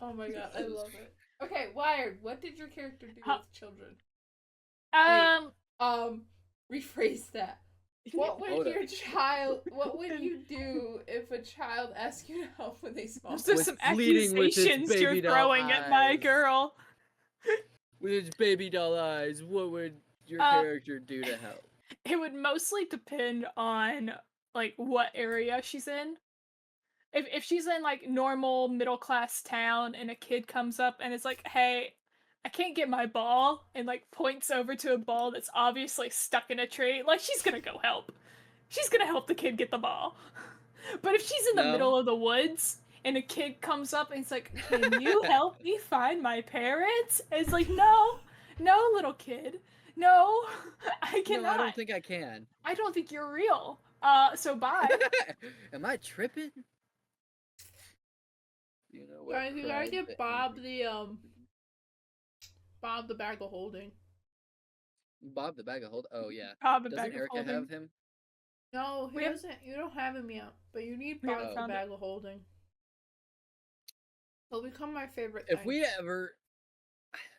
Oh my god, I love it. Okay, Wired, what did your character do Huh, with children? Wait, um, rephrase that. What would Hold up. what would you do if a child asked you to help with a small those are Was some fleeting with its accusations you're baby doll throwing at my eyes. girl. With its baby doll eyes, what would your Uh, character do to help? it would mostly depend on like what area she's in. If she's in like normal middle class town and a kid comes up and is like, "Hey, I can't get my ball," and like points over to a ball that's obviously stuck in a tree, like she's gonna go help. She's gonna help the kid get the ball. But if she's in the No? middle of the woods and a kid comes up and it's like, "Can you help me find my parents?" And it's like, "No, no, little kid, no, I No, I cannot. don't think I can. I don't think you're real. So bye." Am I tripping? You know what? Guys, you gotta Cried get the Bob angry- the bag of holding. Bob the bag of hold. Oh yeah. Bob a Doesn't bag of Erica holding. have him? No, he We have- doesn't. You don't have him yet, but you need We haven't Bob the found it. bag of holding. He'll become my favorite If thing. we ever,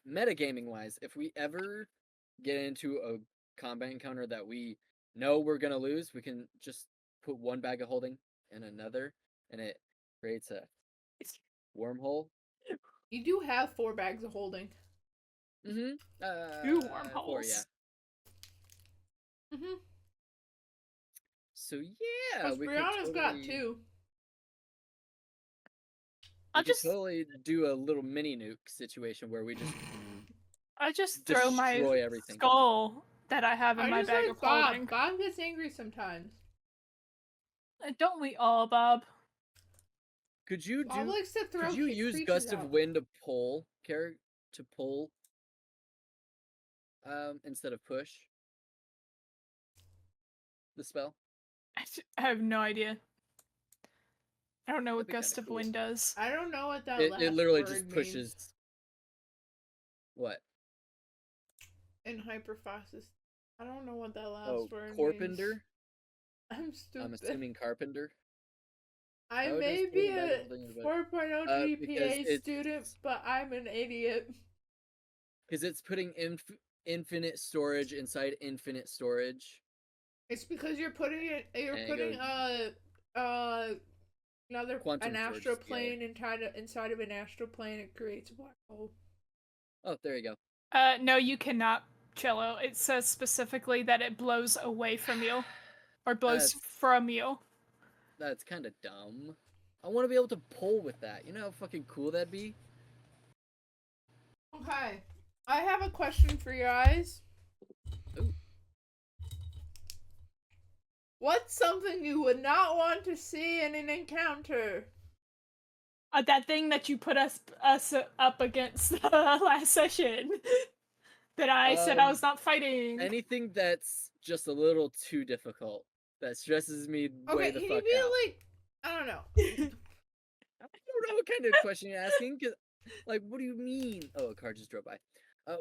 metagaming wise, if we ever get into a combat encounter that we know we're gonna lose, we can just put one bag of holding in another, and it creates a wormhole. You do have 4 bags of holding. Mm-hmm. Two 4, wormholes. yeah. Mm-hmm. So yeah, Because we could Brianna's got totally, 2. I'll we could just totally do a little mini nuke situation where we just I just throw my destroy everything. skull that I have in I my just bag like of Bob. holding. Bob gets angry sometimes. Don't we all, Bob? Could you Bob do? likes to throw Could you use creatures gust out. of wind to pull instead of push the spell? I have no idea. I don't know what That'd be kinda gust of cool. wind does. I don't know what that It last literally word just means pushes. What? in hyperphasis. I don't know what that last Oh, word means. carpenter. I'm stupid. I'm assuming carpenter. I How may does be the bag a of holding is about- 4.0 because GPA student, but I'm an idiot. Because it's putting infinite storage inside infinite storage. It's because you're putting it. You're And it putting another Quantum an storage astral together. plane inside of an astral plane. It creates a black hole. Oh, there you go. No, you cannot, Cello. It says specifically that it blows away from you. Or blows from you. That's kind of dumb. I want to be able to pull with that. You know how fucking cool that'd be? Okay, I have a question for you guys. Ooh. What's something you would not want to see in an encounter? That thing that you put us up against last session. That I said I was not fighting. Anything that's just a little too difficult. That stresses me way the can fuck you be out. like, I don't know. I don't know what kind of question you're asking. Cause, like, what do you mean? Oh, a car just drove by.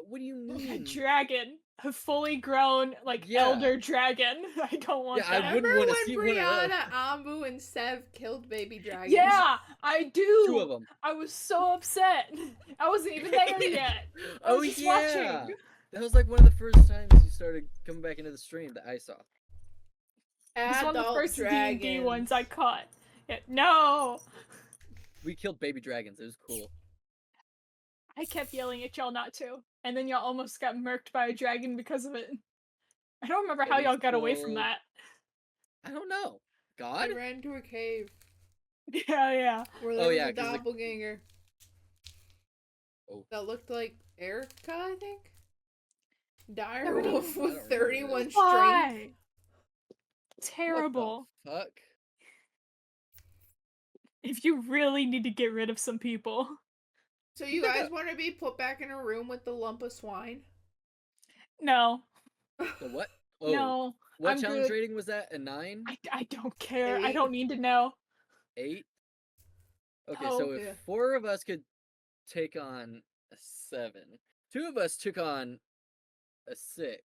What do you A mean? dragon. A fully grown, like, Yeah. elder dragon. I don't want Yeah, I that. wouldn't Remember wanna see when one of Brianna, Ambu, and Sev killed baby dragons? Yeah, I do. 2 of them. I was so upset. I wasn't even there yet. I was just watching. That was like one of the first times you started coming back into the stream that I saw. It was one of the Adult first D&D dragons. ones I caught. Yeah, no! We killed baby dragons. It was cool. I kept yelling at y'all not to. And then y'all almost got murked by a dragon because of it. I don't remember Yeah, how we y'all got away from killed- that. I don't know. I God? ran to a cave Yeah. where there Oh, was yeah, a 'cause the- doppelganger. Oh. That looked like Erica, I think? Dire Thirty- wolf I don't with remember 31 this. strength. Why? Terrible. What the fuck? If you really need to get rid of some people. So you guys want to be put back in a room with the lump of swine? No. The what? Oh. No. What I'm challenge good. rating was that? A 9? I don't care. I 8. don't need to know. 8? Okay, Oh, so if yeah. 4 of us could take on a 7. 2 of us took on a 7.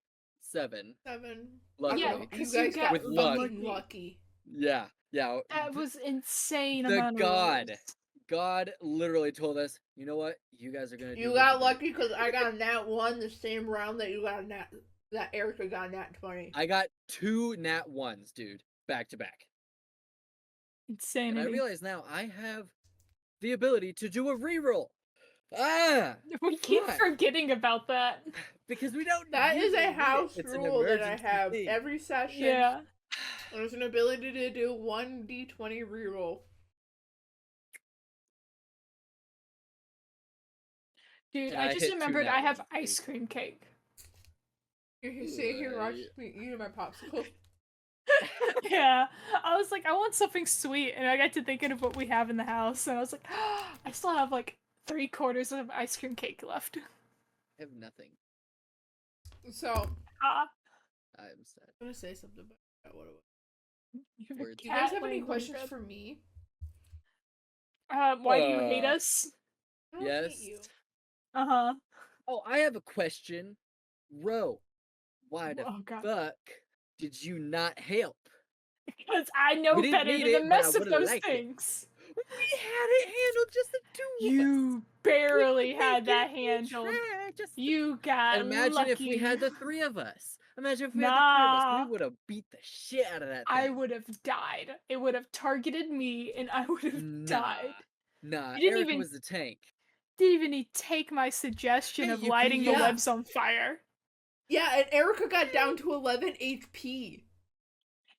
7. I Yeah, don't know. Luckily, You 'cause you guys got got with luck. fucking lucky. Yeah. That was insane The amount of rolls. God literally told us, you know what? You guys are gonna do You what got you do. lucky because I got a nat 1 the same round that you got a nat that Erica got a nat 20. I got 2 nat 1s, dude, back to back. And I Insanity. realize now I have the ability to do a reroll. Ah! We keep Why? forgetting about that. Because we don't That is usually a need it. house It's an rule that I emergency have thing. every session. Yeah. There's an ability to do 1d20 reroll. Dude, And I I just hit 2 remembered nat I have 1s, ice dude. cream cake. You can sit here watching me eating my popsicle. Yeah. I was like, I want something sweet, and I got to thinking of what we have in the house, and I was like, I still have like 3/4 of ice cream cake left. I have nothing. So, Ah. I'm sad. I'm gonna say something about what it was. You have a Words. Do you guys cat have any laying on your questions bed. for me? Why do you hate us? I don't Yes. hate you. Uh-huh. Oh, I have a question. Ro, why the Oh god. fuck did you not help? Because I know We didn't better need than to it, but I mess with would've those liked it. things. We had it handled just the 2 of us. You barely We had that didn't- we handled. tried just the- You got And imagine if we lucky. had the 3 of us. Imagine if we had the 3 of us. Nah. We would have beat the shit out of that I thing. would have died. It would have targeted me, and I would have Nah. died. Nah, You didn't Erica even was the tank. didn't even take my suggestion Hey, of you can lighting the use- webs on fire. Yeah, and Erica got down to 11 HP.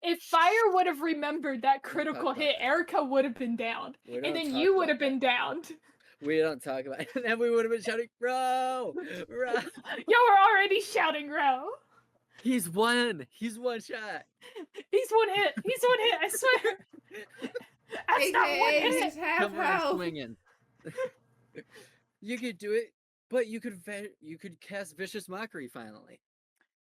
If fire would have remembered that talk critical about hit, that. Erica would have been downed. We And don't then talk you would about have been that. downed. We don't talk about it. And then we would have been shouting, Bro! Bro! Y'all were already shouting, Ro. He's one! He's one shot! He's one hit. He's one hit. I swear. That's not one AKA hit. he's half Come on, health. swinging. You could do it, but you could cast Vicious Mockery finally.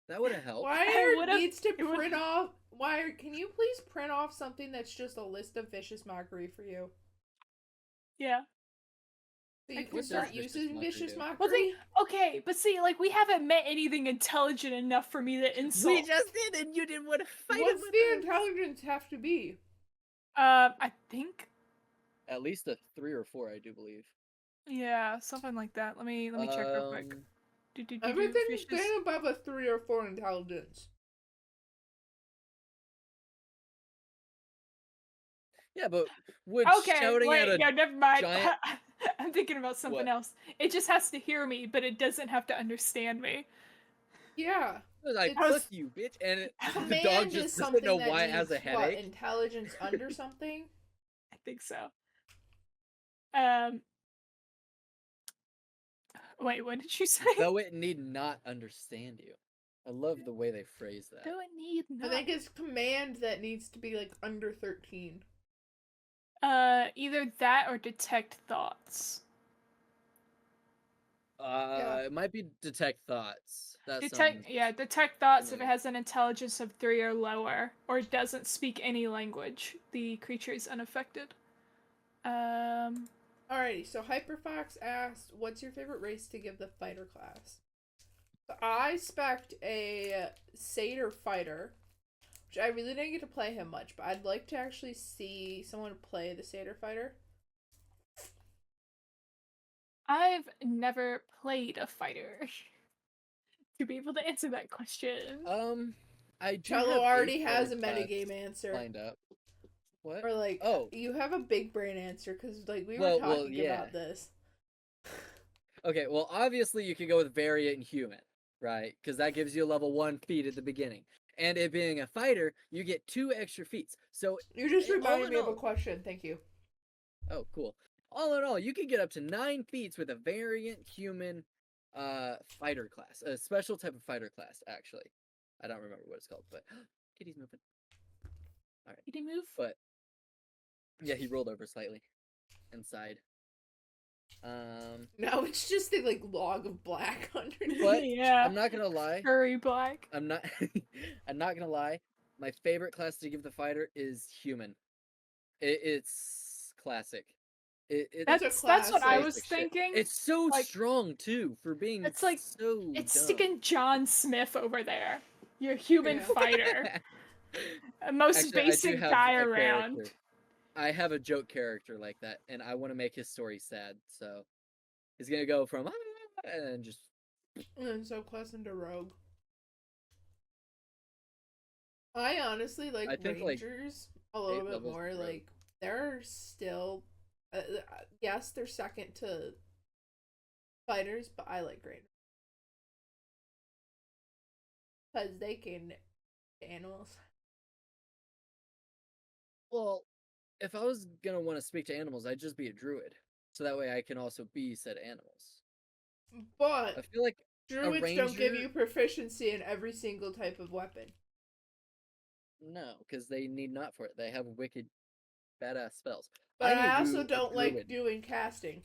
That would have helped. Wire needs to it would- print off. Wire, can you please print off something that's just a list of vicious mockery for you? Yeah. So I you can can do start that. Vicious using Mockery vicious do? mockery. Well, okay, but see, like, we haven't met anything intelligent enough for me to insult. We just did, and you didn't want to fight What's him with the us. intelligence have to be? I think, At least a 3 or 4, I do believe. yeah, something like that. Let me check real quick. Everything's Vicious- been above a 3 or 4 intelligence. Yeah, but would Okay, shouting wait, at a yeah, never mind. giant- I'm thinking about something What? else. It just has to hear me, but it doesn't have to understand me. Yeah. like, It's- fuck you, bitch, and the dog Command just is doesn't something know that why it needs, has a headache. What, intelligence under something? I think so. Wait, what did you say? Though it need not understand you. I love the way they phrase that. Do it need I not? think it's command that needs to be like under 13. Either that or detect thoughts. It might be detect thoughts. That sounds Detect thoughts if it familiar. has an intelligence of 3 or lower, or it doesn't speak any language. The creature is unaffected. Alrighty, so Hyperfox asked, what's your favorite race to give the fighter class? So I spec'd a satyr fighter, which I really didn't get to play him much, but I'd like to actually see someone play the satyr fighter. I've never played a fighter to be able to answer that question. I do Cello have already has a fighter metagame class answer. lined up. What? Or like, Oh. you have a big brain answer, because like we were Well, talking yeah. about this. Okay, well, obviously you could go with Variant and Human, right? Because that gives you a level 1 feat at the beginning. And it being a fighter, you get 2 extra feats. So, You just all reminded in me of a all- question, thank you. oh, cool. All in all, you can get up to 9 feats with a Variant Human fighter class. A special type of fighter class, actually. I don't remember what it's called, but Kitty's moving. Did he move? But yeah, he rolled over slightly and sighed. Now it's just a like log of black underneath. But Yeah. I'm not gonna lie. Furry black. I'm not I'm not gonna lie. My favorite class to give the fighter is Human. It's classic. It's a That's what I classic. was basic shit. thinking. It's so Like, strong too for being it's like so it's dumb. sticking John Smith over there, your human Yeah. fighter, most Actually, I do basic have guy a around. character. I have a joke character like that, and I want to make his story sad. So he's gonna go from and then just And then subclass into rogue. I honestly like I think like Rangers a little 8 bit levels more. in rogue. Like they're still, yes, they're second to fighters, but I like Rangers because they can animals. Well, if I was gonna want to speak to animals, I'd just be a druid, so that way I can also be said animals. I But feel like a druids don't give ranger, you proficiency in every single type of weapon. no, because they need not for it. They have wicked badass spells. But I need I to also do a don't like druid. doing casting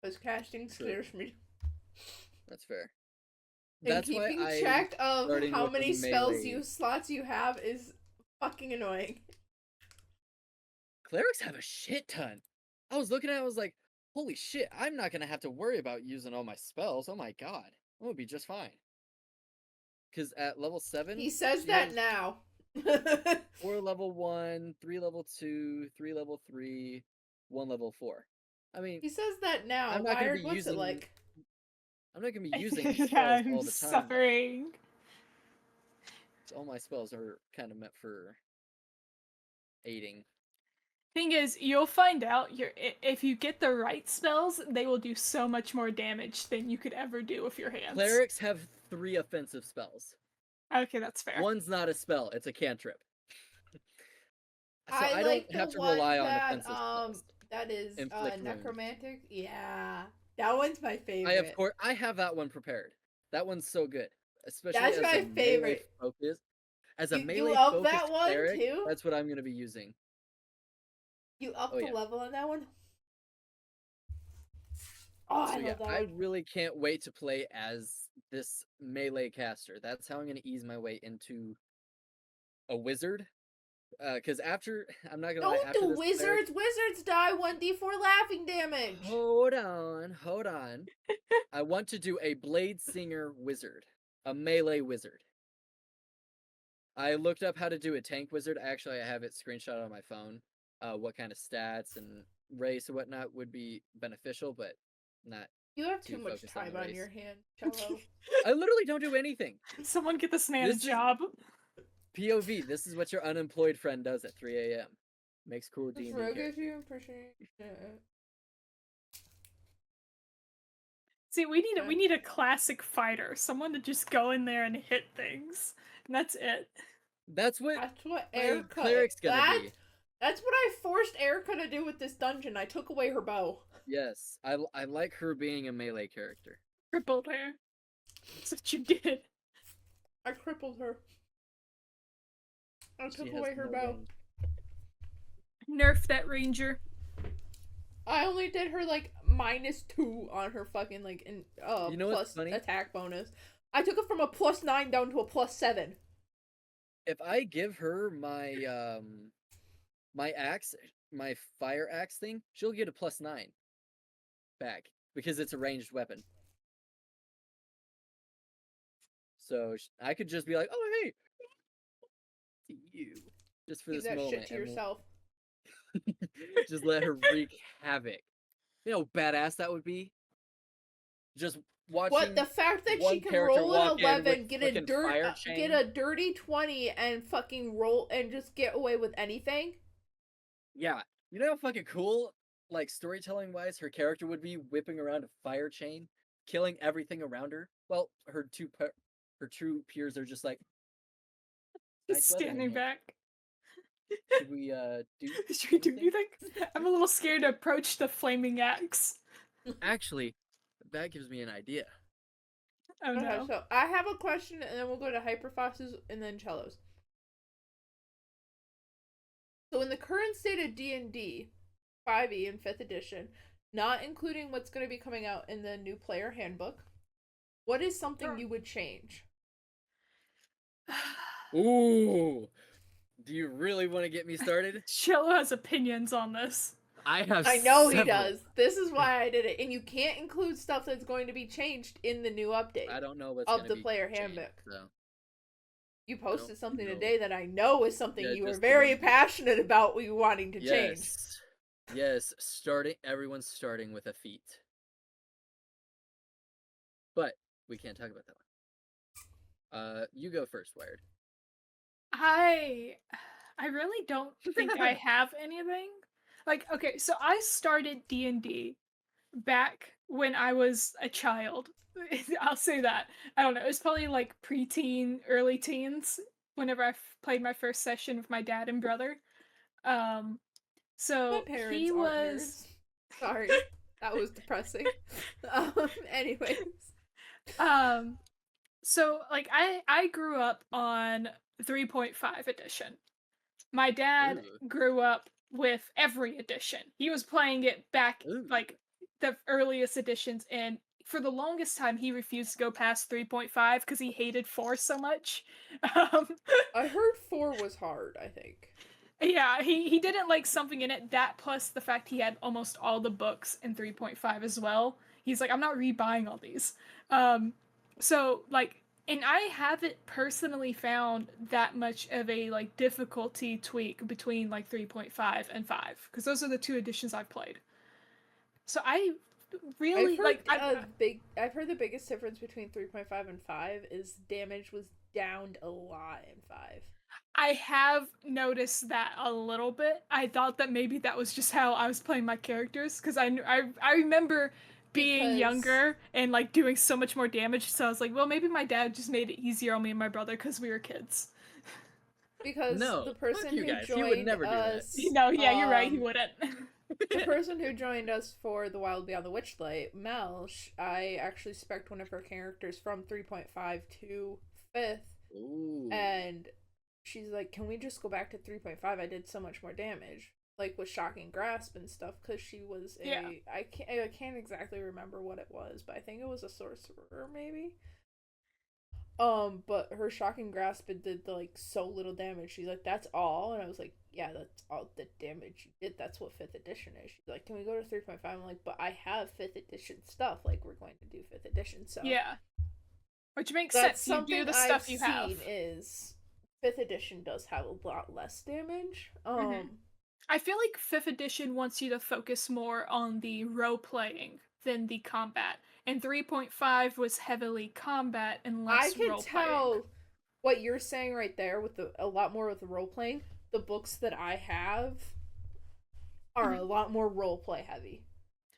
because casting True, scares me. that's fair. And That's why keeping I'm track of starting how with the many spells melee. slots you have is fucking annoying. Clerics have a shit ton. I was looking at it, I was like, holy shit, I'm not gonna have to worry about using all my spells. Oh my god. I'm gonna be just fine. Because at level 7, He says she that has now. 4 level 1, 3 level 2, 3 level 3, 1 level 4. I mean, He says that now. I'm not gonna be Wired, what's it using like? I'm not gonna be using spells I'm all the time though. suffering. So all my spells are kind of meant for aiding. Thing is, you'll find out if you get the right spells, they will do so much more damage than you could ever do with your hands. Clerics have 3 offensive spells. Okay, that's fair. One's not a spell, it's a cantrip. So I I like don't the have to one rely on that offensive spells. that is Inflict wound. necromantic. Yeah, that one's my favorite. I have that one prepared. That one's so good, especially That's as my a melee favorite. focus. As a You melee up focused that one cleric, too? that's what I'm gonna be using. You up Oh the yeah. level on that one? Oh, So I yeah, love that I one. really can't wait to play as this melee caster. That's how I'm gonna ease my way into a wizard. Because after I'm not gonna lie, Don't after do this cleric, wizards. Wizards die 1d4 laughing damage. hold on. I want to do a blade singer wizard, a melee wizard. I looked up how to do a tank wizard. Actually, I have it screenshot on my phone. What kind of stats and race and whatnot would be beneficial, but not You have too too much focused on time the on race. your hand, Cello. I literally don't do anything. Someone get this man a This is job. POV. This is what your unemployed friend does at 3 a.m. Makes cool Does D&D Rogue give characters. you impression? See, we need a classic fighter, someone to just go in there and hit things, and that's it. That's what That's what my Erica. cleric's gonna be. That's what I forced Erica to do with this dungeon. I took away her bow. Yes, I like her being a melee character. Crippled her. That's what you did. I crippled her. I She took has away her no bow. range. Nerf that ranger. I only did her like -2 on her fucking like You know what's plus funny? attack bonus. I took it from a +9 down to a +7. If I give her my my axe, my fire axe thing, she'll get a +9 back because it's a ranged weapon. So I could just be like, "Oh hey, to you," just for Keep this that moment, shit to and yourself. just let her wreak havoc. You know, how badass that would be. Just watching. What the fact that she one can character roll an walk in with 11, get a frickin' fire get chain. a dirty 20, and fucking roll and just get away with anything? Yeah, you know how fucking cool, like storytelling wise, her character would be whipping around a fire chain, killing everything around her. Well, her true peers are just like nice Just weather in standing here. back. Should we do? Should we do anything?" anything? I'm a little scared to approach the flaming axe. Actually, that gives me an idea. Oh Okay, no. so I have a question, and then we'll go to Hyperfoxes and then Cellos. So in the current state of D&D, 5e and 5th edition, not including what's going to be coming out in the new player handbook, what is something you would change? Ooh, do you really want to get me started? Cello has opinions on this. I have I know he several. does. This is why I did it. And you can't include stuff that's going to be changed in the new update I don't know what's of gonna the be player changed, handbook. so You I don't posted something know. today that I know is something Yeah, you are just the one very thing. passionate about you wanting to change. Yes. Yes, everyone's starting with a feat. But we can't talk about that one. You go first, Wired. I I really don't think I have anything. Like, okay, so I started D&D back when I was a child. I'll say that. I don't know. It was probably like preteen, early teens whenever played my first session with my dad and brother. Um, My so parents he aren't was nerds. Sorry. That was depressing. Anyways. um so like I grew up on 3.5 edition. My dad Ooh. grew up with every edition. He was playing it back Ooh. like the earliest editions, and for the longest time he refused to go past 3.5 because he hated 4 so much. Um, I heard 4 was hard, I think. yeah, he didn't like something in it. That plus the fact he had almost all the books in 3.5 as well. He's like, I'm not rebuying all these. Um, so like, and I haven't personally found that much of a like difficulty tweak between like 3.5 and 5 because those are the two editions I've played. So I I've really heard like I I've heard the biggest difference between 3.5 and 5 is damage was downed a lot in 5. I have noticed that a little bit. I thought that maybe that was just how I was playing my characters because I remember being Because younger and like doing so much more damage. So I was like, well, maybe my dad just made it easier on me and my brother because we were kids. No, the fuck person you who guys. He would joined never do that. us No, yeah, you're right. He wouldn't. the person who joined us for The Wild Beyond the Witchlight, Mel, I actually spec'd one of her characters from 3.5 to 5th, Ooh. and she's like, can we just go back to 3.5? I did so much more damage. Like with Shocking Grasp and stuff, because she was Yeah. I can't exactly remember what it was, but I think it was a sorcerer, maybe? But her Shocking Grasp it did like so little damage. She's like, that's all, and I was like, yeah, that's all the damage you did. That's what 5th edition is. She's like, can we go to 3.5? I'm like, but I have 5th edition stuff. Like we're going to do 5th edition, so Yeah, which makes that's sense. You do something the I've stuff you have. seen is 5th edition does have a lot less damage. I feel like 5th edition wants you to focus more on the role playing than the combat, and 3.5 was heavily combat and I less can role playing. tell what you're saying right there with a lot more with the role playing. The books that I have are a lot more role play heavy.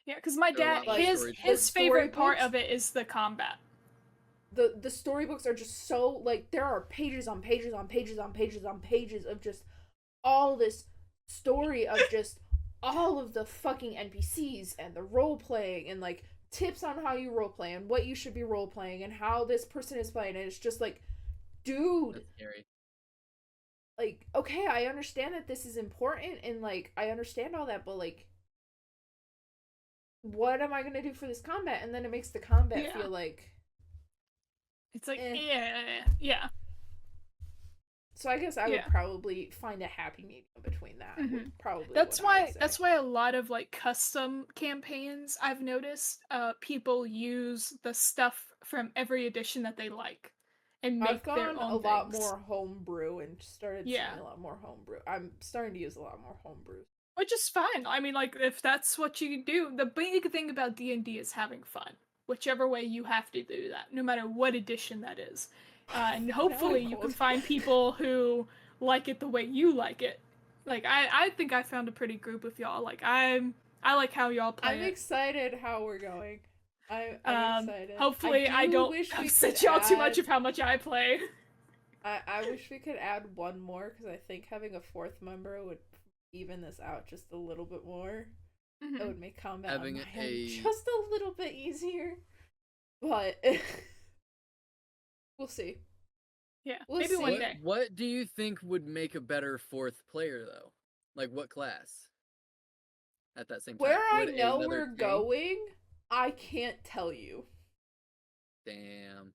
Yeah, because my They're a dad, lot more Like the his favorite part storybooks, of it is the combat. the storybooks are just so like there are pages on pages on pages on pages on pages of just all this story of just all of the fucking NPCs and the role playing and like tips on how you role play and what you should be role playing and how this person is playing and it's just like dude, That's scary. like okay, I understand that this is important and like I understand all that, but like what am I going to do for this combat? And then it makes the combat Yeah, feel like it's like eh. yeah, So I guess I would yeah. probably find a happy medium between that. hmm Would probably what I would say. That's why a lot of like custom campaigns I've noticed people use the stuff from every edition that they like and I've make their gone a own lot things. more homebrew and started seeing Yeah, a lot more homebrew. I'm starting to use a lot more homebrew. which is fine. I mean, like if that's what you do, the big thing about D&D is having fun. Whichever way you have to do that, no matter what edition that is. And Now I'm hopefully you can cold. find people who like it the way you like it. Like I think I found a pretty group of y'all. Like I like how y'all I'm play it. excited how we're going. I'm excited. I Hopefully I do don't wish we could upset y'all too much add. of how much I play. I wish we could add one more because I think having a fourth member would even this out just a little bit more. It hmm would make combat on Having my end a just a little bit easier. But we'll see. Yeah, We'll maybe one see. day. what do you think would make a better fourth player though? Like what class? At that same Where time, I would know another we're tank? going, I can't tell you. Damn.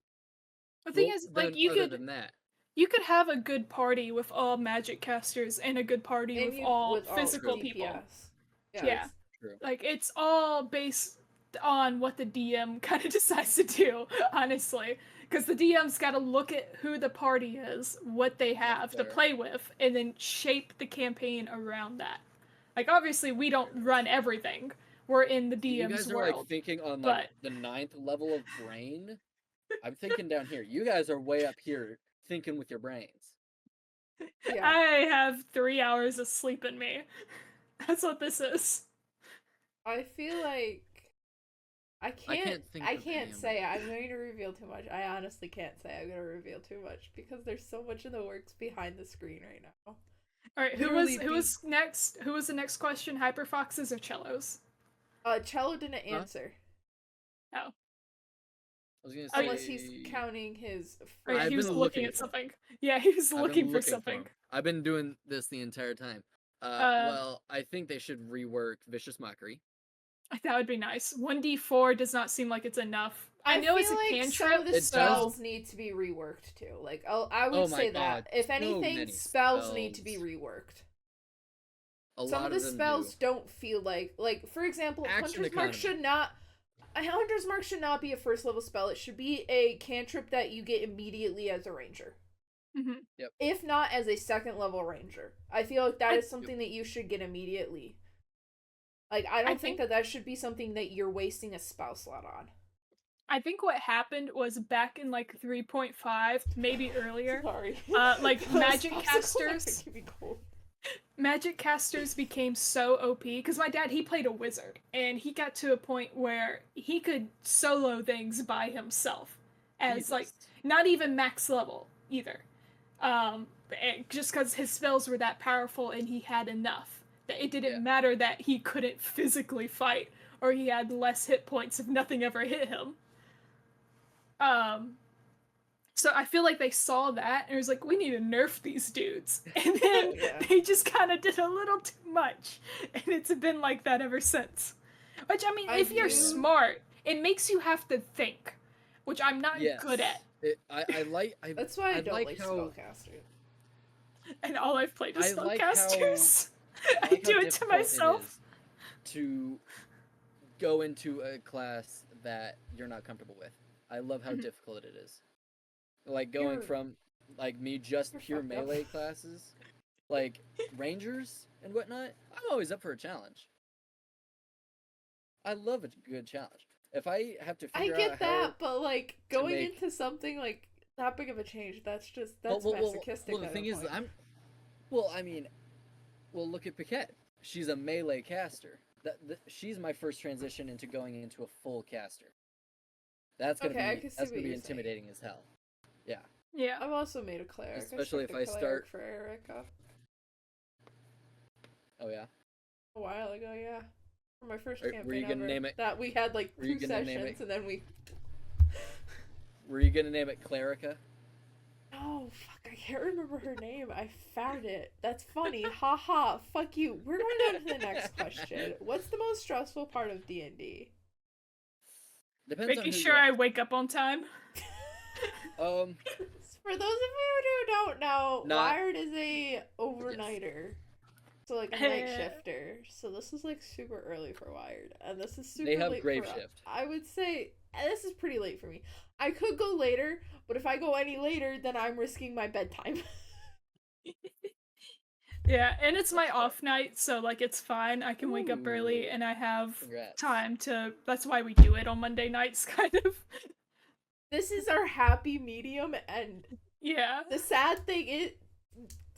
The thing Well, is, like then other than that, you could have a good party with all magic casters and a good party And with you all with all true. physical people. DPS. Yeah, True. Yeah. True. Like it's all based on what the DM kind of decides to do, honestly. Because the DM's got to look at who the party is, what they That's have to fair. play with, and then shape the campaign around that. Like, obviously, we don't Fair. run everything. We're in the See, you DM's guys are like world. thinking on like But the 9th level of brain. I'm thinking down here. You guys are way up here thinking with your brains. yeah. I have 3 hours of sleep in me. That's what this is. I feel like I I can't can't think I of can't any. say I'm going to reveal too much. I honestly can't say I'm going to reveal too much because there's so much in the works behind the screen right now. All right, Literally who was next? Who was the next question? Hyperfoxes or cellos? Cello didn't Huh? answer Oh, I was gonna unless he's say. counting his right, I've he was been looking looking at for 'em. something. Yeah, he was I've looking been for looking for something. 'em. I've been doing this the entire time. Uh, Well, I think they should rework Vicious Mockery. that would be nice. 1d4 does not seem like it's enough. I I know it's feel a like some cantrip, of the It does. spells need to be reworked too. Like I Oh would my say that. god, If so anything, many spells need to be spells. reworked. A Some lot of of the them spells do. don't feel like for example, Action Hunter's Mark economy. should not a Hunter's Mark should not be a first level spell. It should be a cantrip that you get immediately as a ranger. Mhm. Yep. If not as a second level ranger. I feel like that I- is something that you should get immediately. Like I I don't think think that that should be something that you're wasting a spell slot on. I think what happened was back in like 3.5, maybe earlier. Sorry. Like magic casters became so OP because my dad he played a wizard and he got to a point where he could solo things by himself as like Jesus. not even max level either. Just because his spells were that powerful and he had enough that it didn't Yeah. matter that he couldn't physically fight or he had less hit points if nothing ever hit him. Um, so I feel like they saw that and it was like, we need to nerf these dudes. And then Yeah. they just kind of did a little too much. And it's been like that ever since. Which, I mean, if you're smart, it makes you have to think, which I'm not Yes. good at. I like. That's why I don't like how. spellcasters. And all I've played is I like how- spellcasters. I I like how do it to difficult myself. is to go into a class that you're not comfortable with. I love how Mhm. difficult it is. Like going You're- from like me just you're pure fucked up. melee classes, like rangers and whatnot. I'm always up for a challenge. I love a good challenge. If I have to I figure get out that, but like going make- into something like that big of a change, that's well, masochistic. well, the at thing a is, point. look at Paquette. She's a melee caster. She's my first transition into going into a full caster. That's gonna Okay, I be can see that's what gonna be you're saying. intimidating as hell. Yeah. Yeah. I've also made a cleric. Especially if I I struck a start- cleric for Erica Oh yeah. a while ago. Yeah, for my first Were campaign you gonna ever. name it- That we had like were you 2 gonna name sessions, it- and then we. Were you gonna name it Clerica? Oh fuck! I can't remember her name. I found it. That's funny. Ha ha. Fuck you. We're going on to the next question. What's the most stressful part of D&D? Depends on Making who sure you I wake up on time. ask. For those of you who don't know, Not- Wired is a overnighter. So like a night shifter. So this is like super early for Wired. And this is super They have late grave for us. shift. I would say this is pretty late for me. I could go later, but if I go any later, then I'm risking my bedtime. Yeah, and it's my That's fair. off night, so like it's fine. I can wake up early Ooh. and I have Congrats. time to. That's why we do it on Monday nights, kind of. This is our happy medium, and Yeah. the sad thing is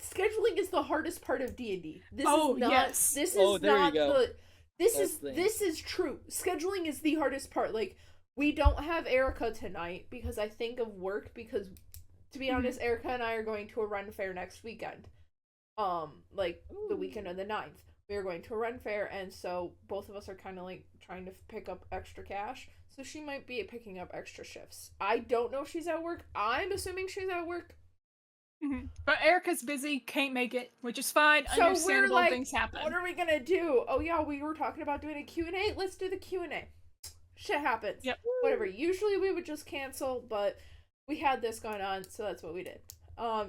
scheduling is the hardest part of D&D. This Oh, is not yes. this is Oh, there you not go. the this That's is the thing. this is true. Scheduling is the hardest part. Like we don't have Erica tonight because I think of work because to be Mhm. honest, Erica and I are going to a run fair next weekend. Like the weekend of the 9th. We are going to a run fair, and so both of us are kind of like trying to pick up extra cash. So she might be picking up extra shifts. I don't know if she's at work. I'm assuming she's at work. Mhm. But Erica's busy, can't make it, which is fine. So we're Understandable, like, things happen. what are we gonna do? Oh yeah, we were talking about doing a Q&A. Let's do the Q&A. Shit happens. Yep. Whatever. Usually we would just cancel, but we had this going on, so that's what we did.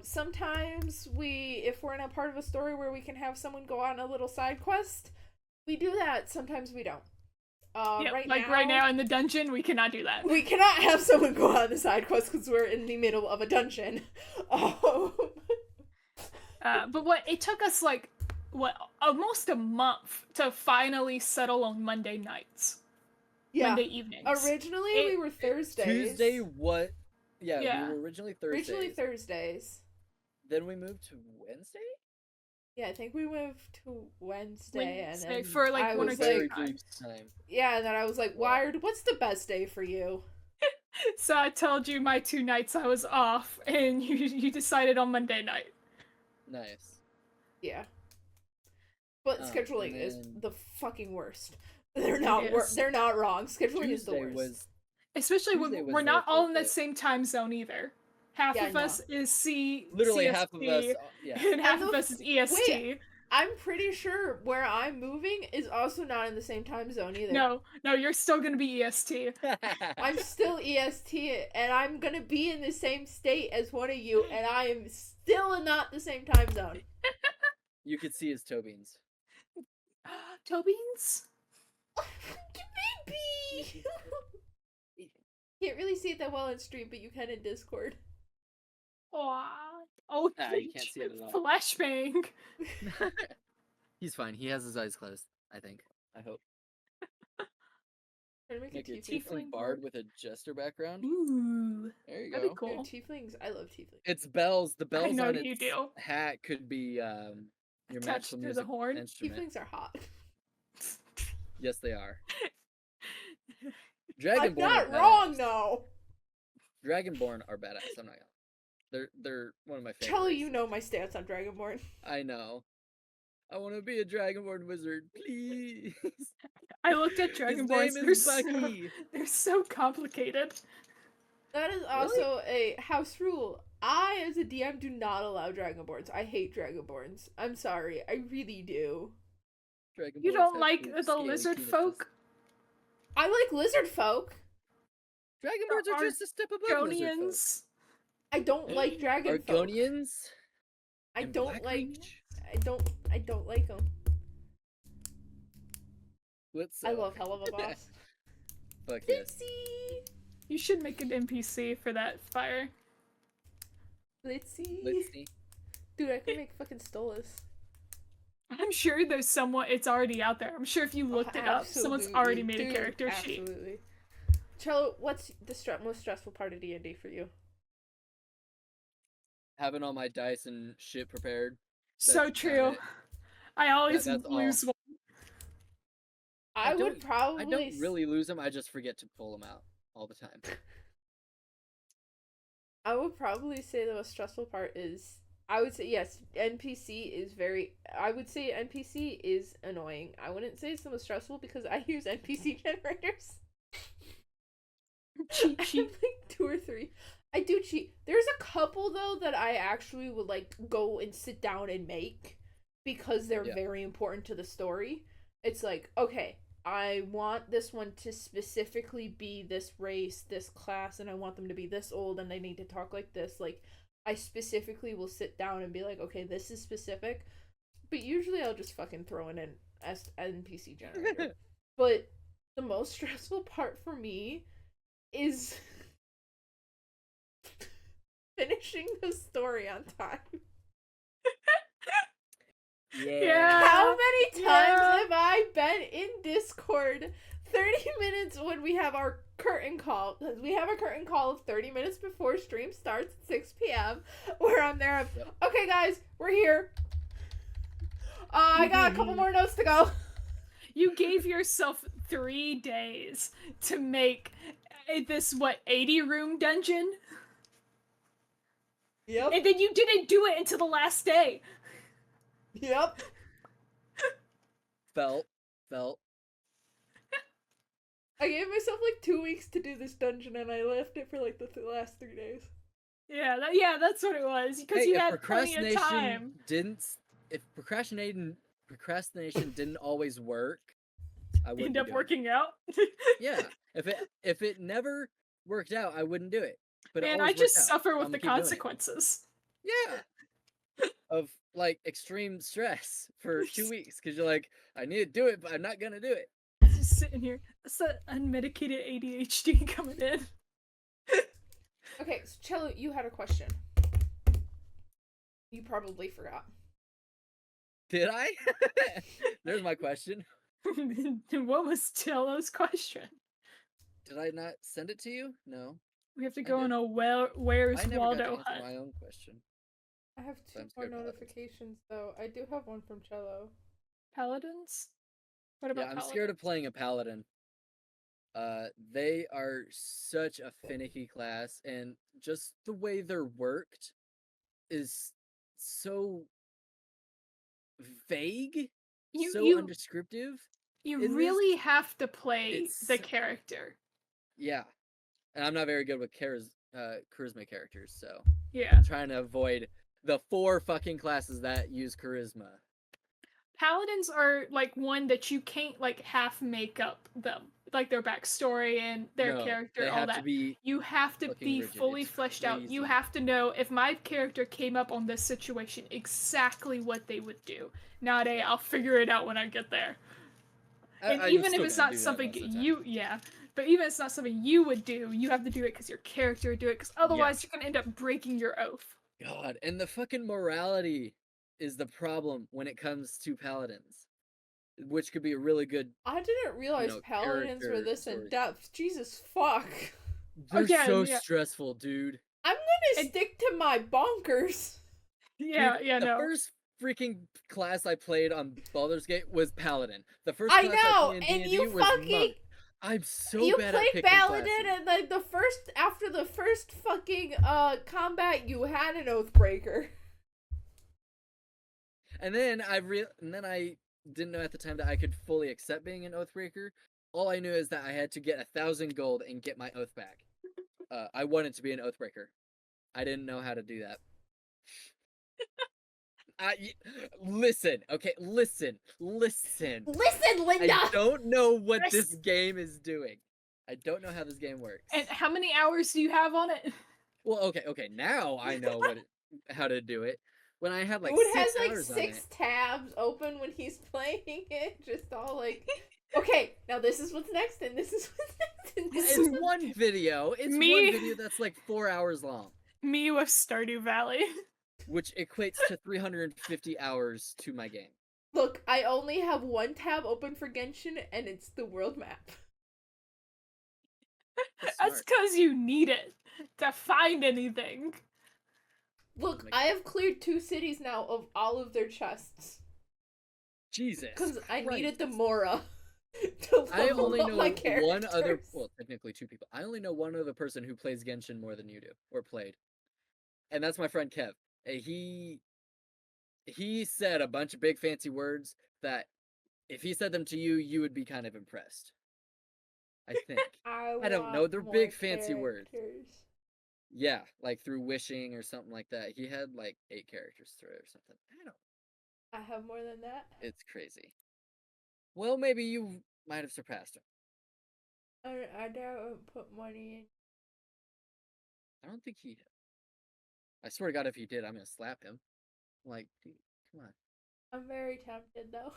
Sometimes if we're in a part of a story where we can have someone go on a little side quest, We do that. Sometimes we don't. Yep, Right like now, right now in the dungeon, we cannot do that. we cannot have someone go on the side quest because we're in the middle of a dungeon. Um, But what it took us like what almost a month to finally settle on Monday nights, yeah. Monday evenings. Originally, we were Thursdays. Tuesday, what? Yeah, Yeah. we were originally Thursdays. Originally Thursdays. Then we moved to Wednesday? Yeah, I think we moved to Wednesday, and then for like I one or was two Very like, brief times. time. yeah, and then I was like, Wired, what's the best day for you? So I told you my 2 nights I was off, and you decided on Monday night. Nice. Yeah. But And scheduling is then the fucking worst. They're not wrong. Scheduling is the Tuesday worst. was Especially Tuesday when was we're the not all in the first same time zone either. Half Yeah, of no. us is literally CST, half of us. Yeah. and half And of the- us is EST. wait. I'm pretty sure where I'm moving is also not in the same time zone either. No, you're still gonna be EST. I'm still EST, and I'm gonna be in the same state as one of you, and I am still not the same time zone. You could see his toe beans. Tobeans? Baby! Can't really see it that well on stream, but you can in Discord. Aw. Oh, You can't see it at all. Flashbang. He's fine. He has his eyes closed, I think. I hope. Trying to make Make a a tiefling. tiefling bard with a jester background. Ooh, There you that'd go. be cool. Dude, tieflings, I love tieflings. It's bells. The bells know on you its do. hat could be your Attached magical to the music horn. instrument. Tieflings are hot. Yes, they are. I'm Dragonborn not are wrong badass. though. Dragonborn are badass. I'm not gonna. They're one of my favorites. Charlie, you know my stance on Dragonborn. I know. I want to be a Dragonborn wizard, please. I looked at His Dragonborns. name is Bucky. They're so complicated. That is also a house rule. I, as a DM, do not allow Dragonborns. I hate Dragonborns. I'm sorry. I really do. Dragonborns You don't have like big, the scaly lizard penises. folk? I like lizard folk. Dragonborns are just a step above lizard folk. Argonians? I don't like dragon folk. Argonians. I and don't like. Blackreach? I don't like them. Let's. I love Hell of a Boss. Fuck yes. Litzy, You should make an NPC for that fire. Litzy. Let's see. Dude, I can make fucking Stolas. I'm sure there's someone, it's already out there. I'm sure if you looked it up, someone's already made a Dude, character sheet. absolutely. Cello, what's the most stressful part of D&D for you? Having all my dice and shit prepared. So That's about true. it. I always that's all. lose one. I would don't- probably. I don't really lose them. I just forget to pull them out all the time. I would probably say the most stressful part is. I would say yes. NPC is very. I would say NPC is annoying. I wouldn't say it's the most stressful because I use NPC generators. Cheat I sheet. have like 2 or 3. I do cheat. There's a couple though that I actually would like go and sit down and make because they're Yeah. very important to the story. It's like, okay, I want this one to specifically be this race, this class, and I want them to be this old and they need to talk like this. Like, I specifically will sit down and be like, okay, this is specific. But usually I'll just fucking throw in an NPC generator. But the most stressful part for me is finishing the story on time. Yeah. How many times Yeah. have I been in Discord 30 minutes when we have our curtain call? Because we have a curtain call of 30 minutes before stream starts at 6 p.m. where I'm there. Yep. Okay, guys, we're here. I got a couple more notes to go. You gave yourself 3 days to make this, 80 room dungeon? Yep. And then you didn't do it until the last day. Yep. Felt. I gave myself like 2 weeks to do this dungeon and I left it for like the last 3 days. Yeah, that's what it was. Because Hey, you if had plenty of time. if procrastination didn't always work, I wouldn't End be up doing working out. it. Yeah. If it never worked out, I wouldn't do it. But it Man, always I just worked out. suffer with I'ma the keep doing it. consequences. Yeah. of like extreme stress for 2 weeks because you're like, I need to do it, but I'm not gonna do it. Just sitting here. That's that unmedicated ADHD coming in. Okay, so Cello, you had a question. You probably forgot. Did I? There's my question. What was Cello's question? Did I not send it to you? No. We have to I go on did. a Where's I never got to Waldo answer hunt. my own question. I have So 2 I'm more scared Paladins. notifications though. I do have one from Cello. Paladins? What about Yeah, I'm scared of paladins? playing a paladin. They are such a finicky class, and just the way they're worked is so vague, You so you undescriptive. you In this, really have to play the it's character. yeah, and I'm not very good with charisma characters, so Yeah. I'm trying to avoid the 4 fucking classes that use charisma. Paladins are like one that you can't like half make up them. Like their backstory and their No, character, they all have to that. be You have to fucking be rigid. fully It's fleshed out. You crazy. have to know if my character came up on this situation exactly what they would do. Not a I'll figure it out when I get there. And I'm even if still it's gonna not do that something most of the time. you yeah, but even if it's not something you would do, you have to do it because your character would do it, because otherwise Yes. you're gonna end up breaking your oath. God, and the fucking morality is the problem when it comes to paladins, which could be a really good, I didn't realize paladins were character this in story. depth. Jesus fuck. They're yeah, so yeah. stressful, dude. I'm gonna And- stick to my bonkers. Yeah, Dude, yeah, the no. first freaking class I played on Baldur's Gate was paladin. The first I class I know, played in and D&D you was fucking monk. I'm so you bad at played picking paladin, classes. and like after the first fucking combat, you had an Oathbreaker. And then I didn't know at the time that I could fully accept being an Oathbreaker. All I knew is that I had to get 1,000 gold and get my oath back. I wanted to be an Oathbreaker. I didn't know how to do that. Listen, okay, listen. Listen, I Linda. don't know what this game is doing. I don't know how this game works. And how many hours do you have on it? Well, okay, now I know how to do it. When I had like Dude 6 has like hours on 6 it. tabs open when he's playing it, just all like, okay, now this is what's next, and this is what's next, and this is It's one video. It's Me- one video that's like 4 hours long, Me with Stardew Valley. which equates to 350 hours to my game. Look, I only have 1 tab open for Genshin, and it's the world map. That's That's smart. because you need it to find anything. Look, Like- I have cleared 2 cities now of all of their chests. Jesus. Because I needed the Christ. Mora to I level only up know my one other, characters. well, technically 2 people. I only know one other person who plays Genshin more than you do, or played. And that's my friend Kev. He said a bunch of big fancy words that if he said them to you, you would be kind of impressed. I think. I don't know, want they're more big fancy words. characters. Yeah, like through wishing or something like that. He had like 8 characters through it or something. I don't. I have more than that. It's crazy. Well, maybe you might have surpassed him. I don't put money in. I don't think he. I swear to God, if he did, I'm gonna slap him. Like, dude, come on. I'm very tempted though.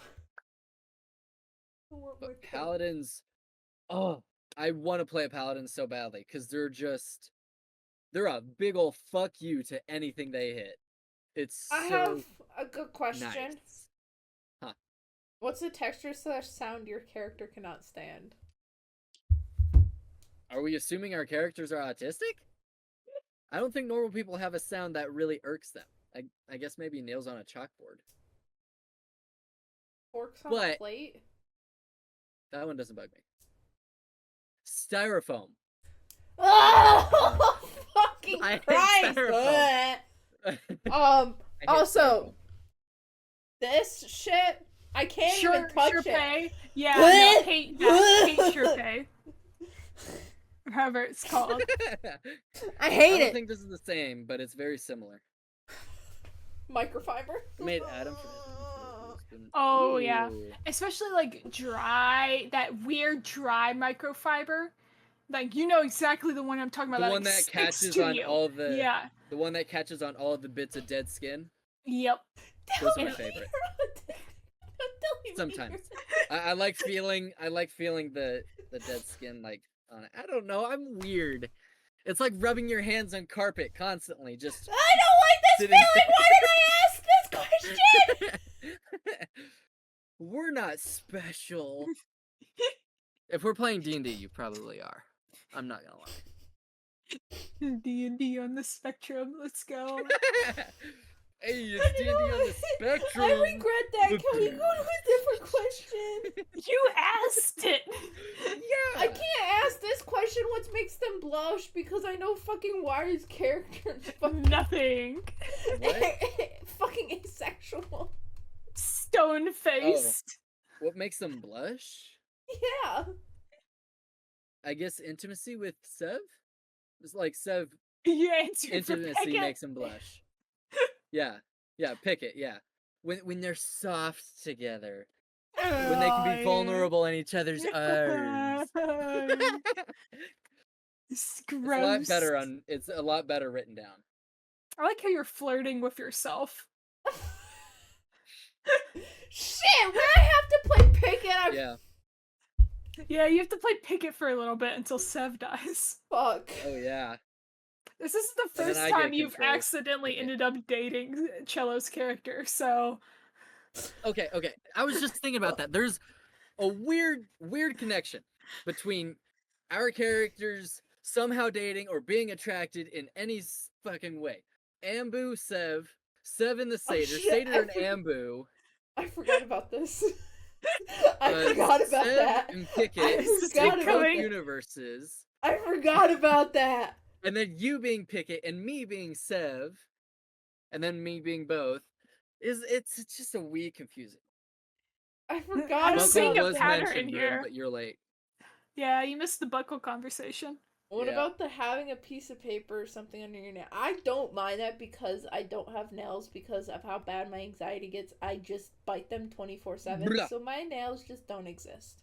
I want more But characters. paladins, oh, I want to play a paladin so badly because they're a big ol' fuck you to anything they hit. It's I so have a good question. nice. Huh. What's the texture / sound your character cannot stand? Are we assuming our characters are autistic? I don't think normal people have a sound that really irks them. I guess maybe nails on a chalkboard. Forks on a But- plate? That one doesn't bug me. Styrofoam. Oh, fucking I hate Christ! styrofoam. I hate Also, styrofoam. this shit, I can't even touch it. Sharpay. Yeah, no, hate that. Hate Sharpay. However it's called. I I hate don't it. think this is the same, but it's very similar. Microfiber. I made Adam for this. Oh, yeah. Ooh. Especially like dry, that weird dry microfiber. Like you know exactly the one I'm talking about. The that one like, that sticks catches to on you. all the Yeah. the one that catches on all the bits of dead skin. Yep. Those are my And- favorite. Don't tell me Sometimes. you're- I like feeling the dead skin like on it. I don't know. I'm weird. It's like rubbing your hands on carpet constantly. Just I don't like this sitting feeling. Why did I ask this question? We're not special. If we're playing D&D, you probably are. I'm not gonna lie. D&D on the spectrum. Let's go. Hey, it's D&D on the spectrum. I regret that. Can we go to a different question? You asked it. Yeah. I can't ask this question. What makes them blush? Because I know fucking Wire's character is fucking, Nothing. What? fucking asexual. Stone faced. What makes them blush? Yeah. I guess intimacy with Sev? It's like Sev You answered for intimacy Pickett. makes him blush. Yeah. Yeah, pick it, yeah. When they're soft together. When they can be vulnerable in each other's arms. It's It's a lot gross. better it's a lot better written down. I like how you're flirting with yourself. Shit, when I have to play Pickett, I'm Yeah. Yeah, you have to play Pickett for a little bit until Sev dies. fuck. Oh yeah. This is the And then first I time get you've control of accidentally Pickett. ended up dating Cello's character, so Okay. I was just thinking about that. There's a weird connection between our characters somehow dating or being attracted in any fucking way. Ambu, Sev and the Satyr, shit, Satyr and Ambu, I forgot about this. I forgot about Sev that. and I Pickett forgot in about both coming. that. universes, I forgot about that. and then you being Pickett and me being Sev, and then me being both. It's just a wee confusing. I I'm forgot Buckle seeing about a was that. pattern mentioned, in Grim, here. but you're late. Yeah, you missed the buckle conversation. What Yeah. about the having a piece of paper or something under your nail? I don't mind that because I don't have nails because of how bad my anxiety gets. I just bite them 24/7, Blah. so my nails just don't exist.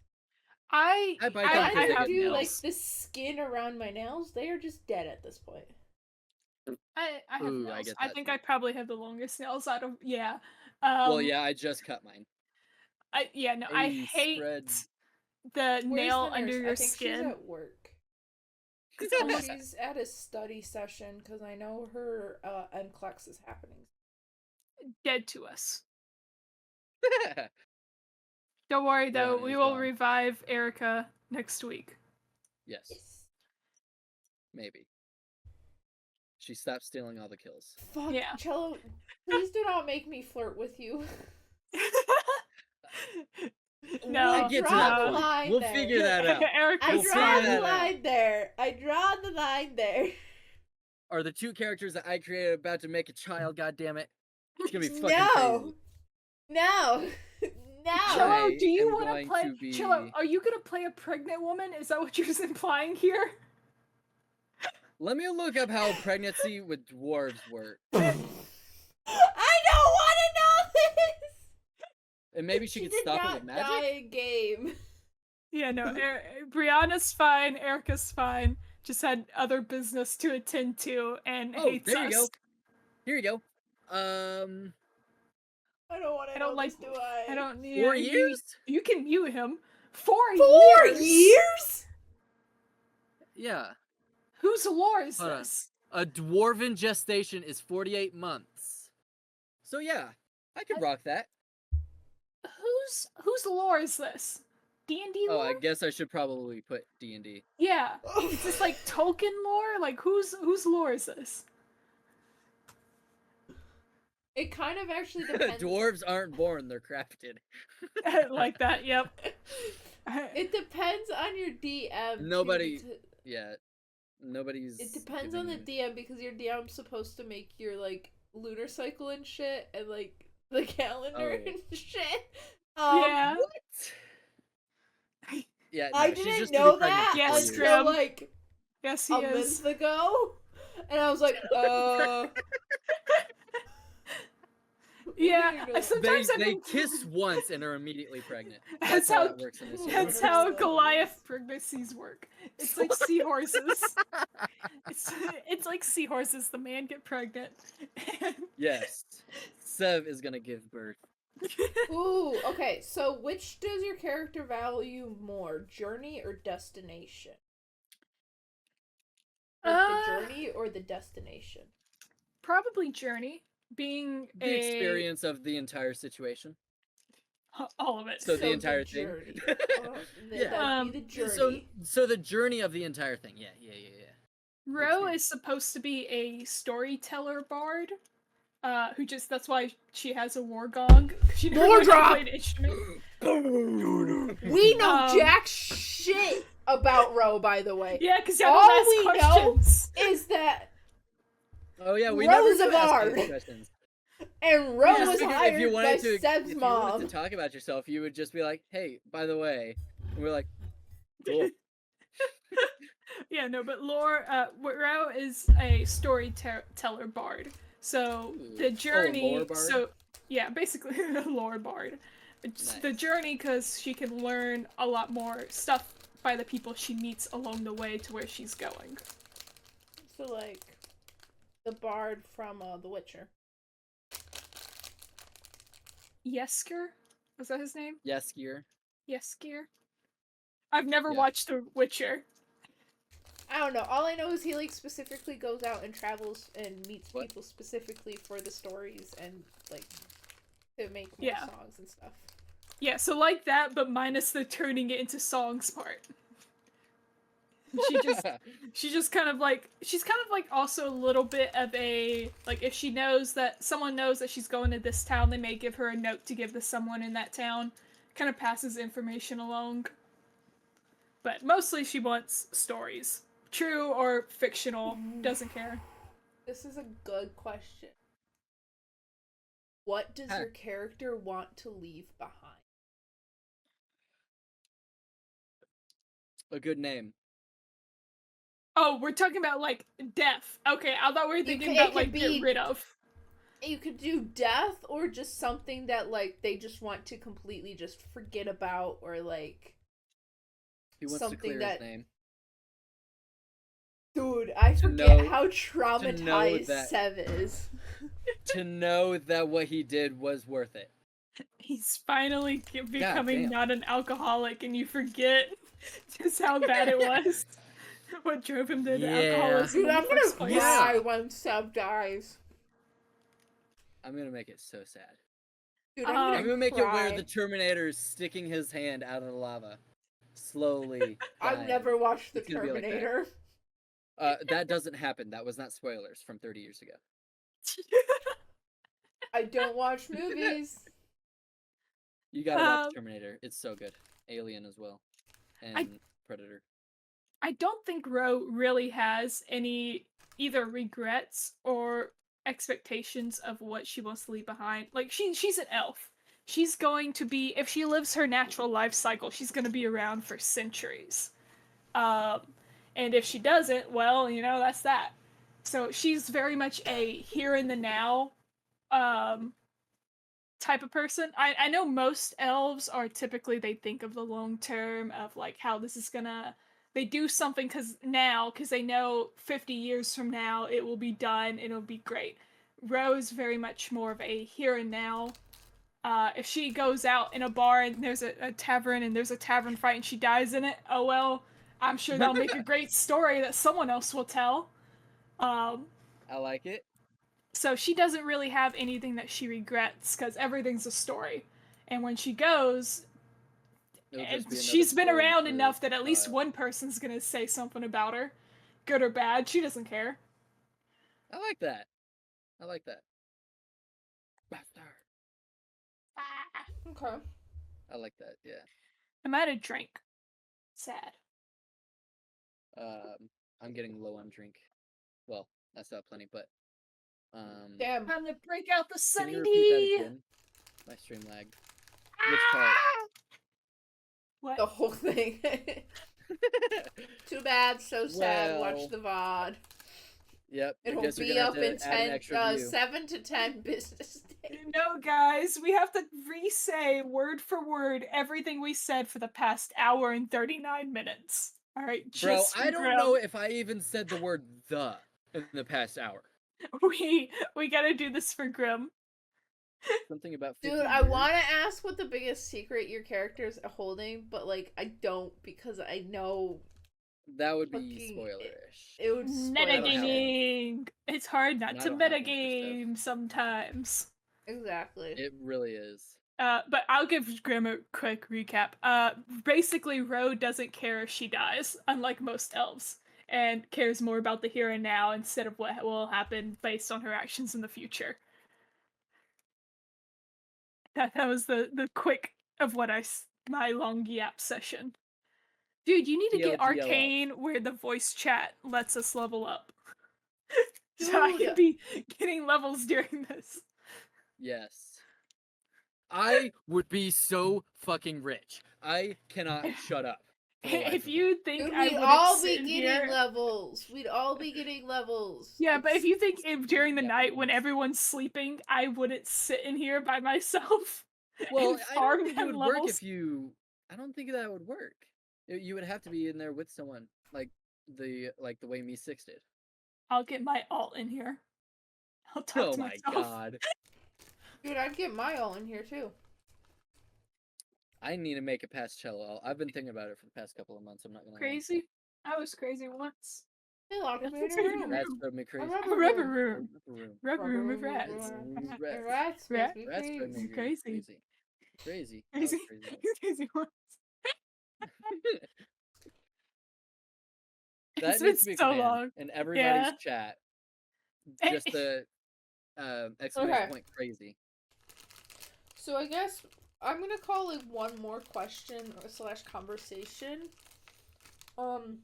I I bite I, them I, because I they have get do nails. like the skin around my nails. They are just dead at this point. I have Ooh, I nails. get I that think too. I probably have the longest nails out of yeah. Well, yeah, I just cut mine. I Hey, hate spread. the Where's nail the under nurse? your I think she's skin. at work. It's almost She's at a study session because I know her NCLEX is happening. dead to us. Don't worry though, Brianna we is will gone. revive Erica next week. Yes, Yes. maybe. She stopped stealing all the kills. Fuck, Yeah. Cello, please do not make me flirt with you. No, I We'll get to draw that the point. line We'll there. figure that out. Erica's I We'll draw figure the that out. line there. I draw the line there. Are the two characters that I created about to make a child? God damn it! It's gonna be fucking No. crazy. No. No. Cello, I do you am want to going play? to be- Cello, are you gonna play a pregnant woman? Is that what you're implying here? Let me look up how pregnancy with dwarves work, I don't want to know this. and maybe she could did stop it not with magic. die in game. Yeah, no. Brianna's fine. Erica's fine. Just had other business to attend to and Oh, hates there you us. go. Here you go. I don't want I to don't know like. this, do I? I don't. 4 Yeah, years? You can mute him. 4 years? Yeah. Whose lore is Hold on. this? A dwarven gestation is 48 months. So yeah, I could rock that. Whose lore is this? D&D Oh, lore? I guess I should probably put D&D. Yeah. Is this like Tolkien lore? Like whose lore is this? It kind of actually depends. Dwarves aren't born, they're crafted. Like that, yep. It depends on your DM. too, Nobody- to- Yeah. Nobody's It depends on the giving- DM because your DM's supposed to make your like lunar cycle and shit and like the calendar Oh. and shit. Yeah. Yeah, I no, she's didn't just gonna be know pregnant that for Yes, years. until Grim. like Yes, he a is. month ago, and I was like, Yeah, No. sometimes I've They been kiss once and are immediately pregnant. That's That's how how that works in this that's universe. how Goliath pregnancies work. It's like seahorses. It's like seahorses. The man get pregnant. Yes. Sev is gonna give birth. Ooh, okay. So, which does your character value more, journey or destination? Like the uh, journey or the destination? Probably Journey being The experience of the entire situation. all of it. So the So entire thing. journey. Yeah. That'd be the So journey. the journey of the entire thing. Yeah. Ro is supposed to be a storyteller bard. Who just that's why she has a war gong. She never War learned how to drop! play an instrument. We know Um, jack shit about Ro, by the way. Yeah, because y'all All don't we ask know questions. is that Oh yeah, we Ro never is a do ask bard. any questions. And Ro Yeah. was If hired you by wanted to, Seb's if you wanted to mom. talk about yourself, you would just be like, "Hey, by the way," and we're like, "Cool." Yeah, no, but Ro is a storyteller bard. So the journey, lore bard? so yeah, basically a lore bard. It's the Nice. journey because she can learn a lot more stuff by the people she meets along the way to where she's going. So, like, the bard from The Witcher. Yesker? Was that his name? Yes, gear. Yesker? I've never Yeah. watched The Witcher. I don't know. All I know is he, like, specifically goes out and travels and meets What? people specifically for the stories and, like, to make more Yeah. songs and stuff. Yeah, so like that, but minus the turning it into songs part. She's kind of like also a little bit of a like if she knows that someone knows that she's going to this town, they may give her a note to give to someone in that town. Kind of passes information along. But mostly she wants stories. True or fictional, doesn't care. This is a good question. What does your character want to leave behind? A good name. Oh, we're talking about like death. Okay, I thought we were thinking about like get rid of. You could do death or just something that like they just want to completely just forget about or like He wants something to clear that his name. Dude, I forget how traumatized Sev is. To know that what he did was worth it. He's finally becoming damn. not an alcoholic, and you forget just how bad it was. What drove him to alcoholism? Dude, I'm gonna cry when Sev dies. I'm gonna make it so sad. Dude, I'm gonna make it where the Terminator is sticking his hand out of the lava. Slowly. I've never watched the Terminator. That doesn't happen. That was not spoilers from 30 years ago. I don't watch movies. You gotta watch Terminator. It's so good. Alien as well. And Predator. I don't think Ro really has any either regrets or expectations of what she wants to leave behind. Like she's an elf. She's going to be, if she lives her natural life cycle, she's going to be around for centuries. And if she doesn't, well, you know, that's that. So she's very much a here in the now type of person. I know most elves are typically, they think of the long term of like how this is gonna, they do something because they know 50 years from now it will be done and it'll be great. Ro is very much more of a here and now. If she goes out in a bar and there's a tavern and there's a tavern fight and she dies in it, oh well, I'm sure they'll make a great story that someone else will tell. I like it. So she doesn't really have anything that she regrets because everything's a story. And when she goes, she's been around enough that at least one person's gonna say something about her, good or bad. She doesn't care. I like that. I like that. Okay. I like that. Yeah. I'm out of drink. Sad. I'm getting low on drink. Well, I still have plenty, but damn. Time to break out the Can Sunny you D. repeat that again? My stream lagged. Which part? What? The whole thing. Too bad, so sad. Watch the VOD. Yep. It'll be up in 7 to 10 business days. No, guys, we have to re-say word for word everything we said for the past hour and 39 minutes. All right, Bro, just for I don't know Grim. if I even said the word "the" in the past hour. We gotta do this for Grim. Something about 50 Dude, I years? want to ask what the biggest secret your character's holding, but like I don't because I know That would be fucking spoilerish. it would I spoil the don't have shit. one. Metagaming. It's hard not And I to don't have one for Steph. metagame sometimes. Exactly. It really is. But I'll give Grim a quick recap. Basically, Ro doesn't care if she dies, unlike most elves, and cares more about the here and now instead of what will happen based on her actions in the future. That was the quick of what my long yap session. Dude, you need to get TLDLL. Arcane where the voice chat lets us level up. So I Dude, can be getting levels during this. Yes. I would be so fucking rich. I cannot shut up for the life If of me. you think dude, I we'd wouldn't all sit be in getting here, levels. We'd all be getting levels. yeah, but if It's you think if during the night when Yes. everyone's sleeping, I wouldn't sit in here by myself Well, and I don't farm think it them would work levels, if you. I don't think that would work. You would have to be in there with someone, like the way Me Six did. I'll get my alt in here. I'll talk Oh to my myself. god. dude, I'd get my all in here too. I need to make a past cello. I've been thinking about it for the past couple of months. I'm not gonna lie. Crazy? I was crazy once. They locked me in That's a in a room. Rats room. drove me A crazy. rubber Rubber room. room. Room. Rubber room of Rubber rats. room. Rats. Rats Rat. makes me Rats drove me crazy. Crazy. crazy. Crazy. I was Crazy. crazy once. Crazy once. It's That been needs to be a so command long. in everybody's Yeah. chat. Just the exclamation Okay. point crazy. So I guess I'm gonna call it one more question or slash conversation. Um.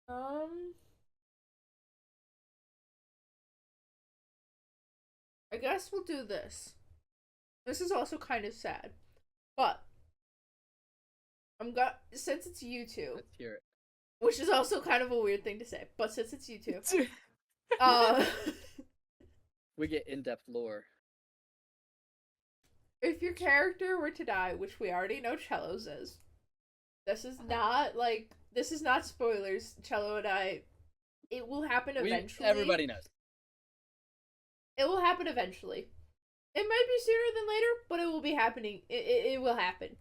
Um. I guess we'll do this. This is also kind of sad, but since it's you two, Let's hear it. which is also kind of a weird thing to say, but since it's you two, uh, We get in-depth lore. if your character were to die, which we already know Cello's is, this is not spoilers. Cello and I, it will happen eventually. Everybody knows. It will happen eventually. It might be sooner than later, but it will be happening. It will happen.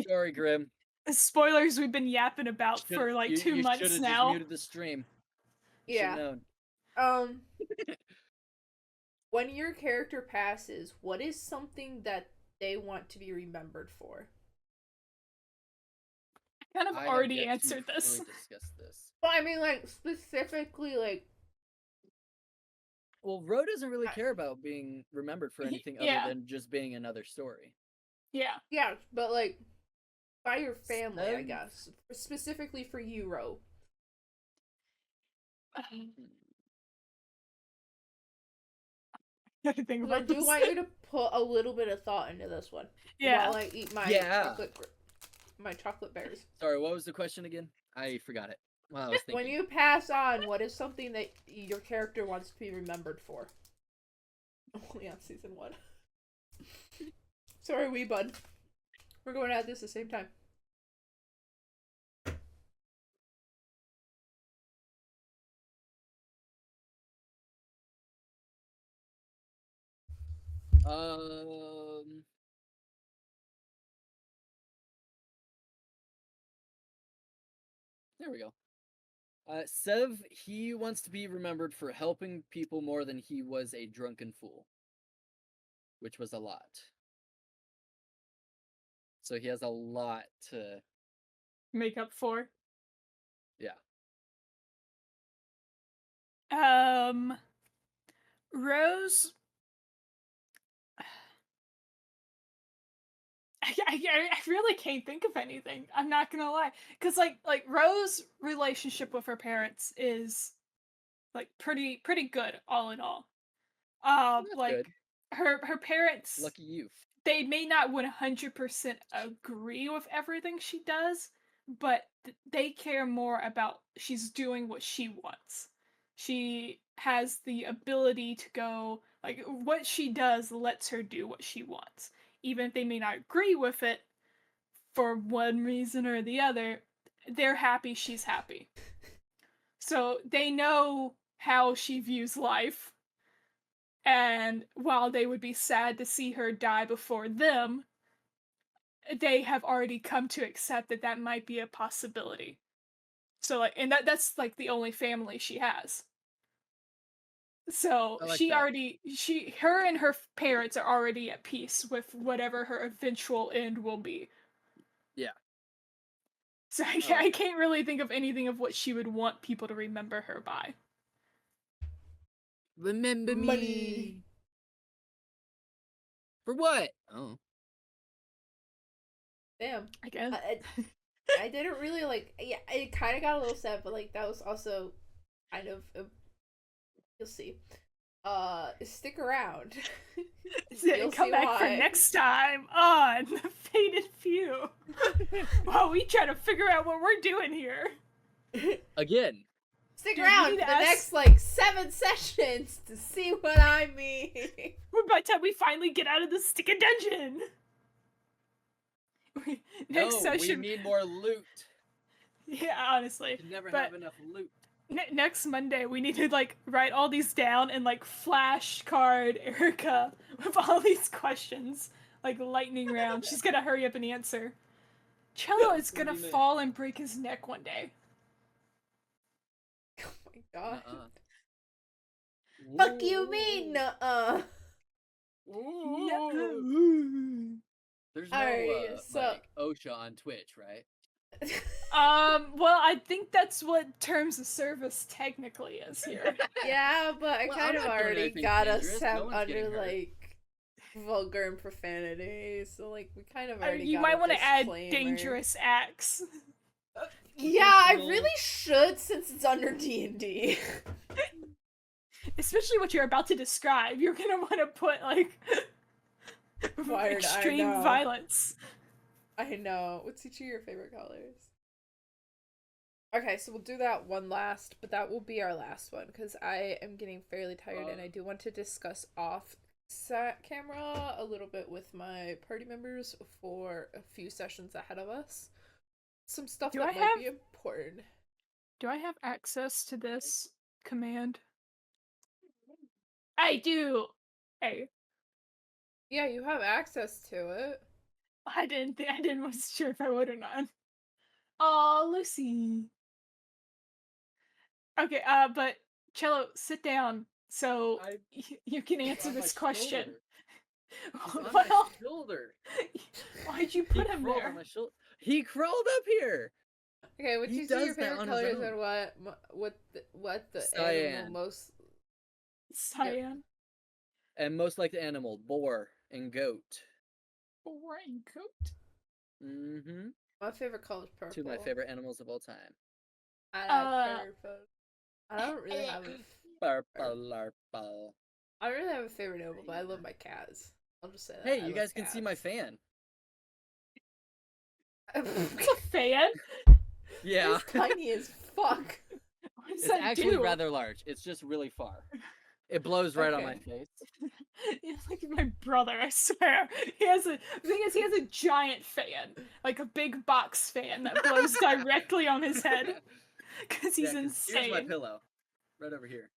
Sorry, Grim. Spoilers we've been yapping about for like You 2 should months have just now. muted the stream. You should have Yeah. known. When your character passes, what is something that they want to be remembered for? I kind of I have already yet to answered this. fully discuss this. But I mean, like, specifically, like, Well, Ro doesn't really care about being remembered for anything other Yeah. than just being another story. Yeah. yeah, but, like, by your family, I Sev? guess. Specifically for you, Ro. Gotta think I about do this. want you to put a little bit of thought into this one. Yeah. While I eat my Yeah. chocolate bears. Sorry, what was the question again? I forgot it. Well, I was thinking. When you pass on, what is something that your character wants to be remembered for? Only on season 1. Sorry, wee bud. We're going at this at the same time. Um. There we go. Sev, he wants to be remembered for helping people more than he was a drunken fool, which was a lot. So he has a lot to. Make up for. Yeah. Rose. I really can't think of anything. I'm not gonna lie, because like Rose's relationship with her parents is like pretty good all in all. That's Like good. her parents, Lucky you. they may not 100% agree with everything she does, but they care more about she's doing what she wants. She has the ability to go, like, what she does lets her do what she wants. Even if they may not agree with it for one reason or the other, they're happy she's happy. So they know how she views life, and while they would be sad to see her die before them, they have already come to accept that that might be a possibility. So like, and that's like the only family she has. So I like she that. already her and her parents are already at peace with whatever her eventual end will be. Yeah, So I like I that. can't really think of anything of what she would want people to remember her by. Remember Money. me. For what? Oh. Damn. I guess. I didn't really like. Yeah, it kind of got a little sad, but like that was also kind of. You'll see. Stick around. You'll Come see back for why. next time on the Fated Few. While we try to figure out what we're doing here. Again. Stick Dude, we around need for to the ask- next like 7 sessions to see what I mean. By the time we finally get out of the sticky dungeon. Next No, we session. need more loot. Yeah, We honestly. can never But have enough loot. next Monday, we need to like write all these down and like flashcard Erica with all these questions, like lightning round. She's gonna hurry up and answer. Cello is 40 gonna minutes. fall and break his neck one day. Oh my god. Uh-uh. Fuck you mean? Nuh-uh. Ooh. There's no Alright, so like OSHA on Twitch, right? Well, I think that's what terms of service technically is here. yeah, but I Well, kind I'm of not doing already anything got us dangerous. have No one's getting under hurt. like vulgar and profanity, so like we kind of already You got might a want to add disclaimer. dangerous acts. Yeah, I Personal. really should since it's under D&D. Especially what you're about to describe. You're gonna want to put like Fired, I extreme know. violence. I know. What's each of your favorite colors? Okay, so we'll do that one last, but that will be our last one because I am getting fairly tired and I do want to discuss off camera a little bit with my party members for a few sessions ahead of us. Some stuff Do that I might have- be important. Do I have access to this command? I do. Hey, Yeah, you have access to it. I didn't wasn't sure if I would or not. Oh, Lucy. Okay, but Cello, sit down so you can answer On my this question. shoulder. He's on Well, my shoulder. why'd you He put him crawled there? on my shoulder. He crawled up here. Okay, would He you say your does that favorite on his colors own. and what the Cyan. animal most Cyan. And most like the animal, boar and goat. Raincoat. Mm-hmm. my favorite color is purple. Two of my favorite animals of all time. I don't really have Purple. I don't really have a favorite animal, but I love my cats. I'll just say that. Hey, I you love guys can see my fan. cats. A fan? Yeah. It's tiny as fuck. What does It's that actually do? rather large. It's just really far. It blows right on my face. He's like my brother, I swear. The thing is, he has a giant fan, like a big box fan that blows directly on his head, because he's insane. Here's my pillow, right over here.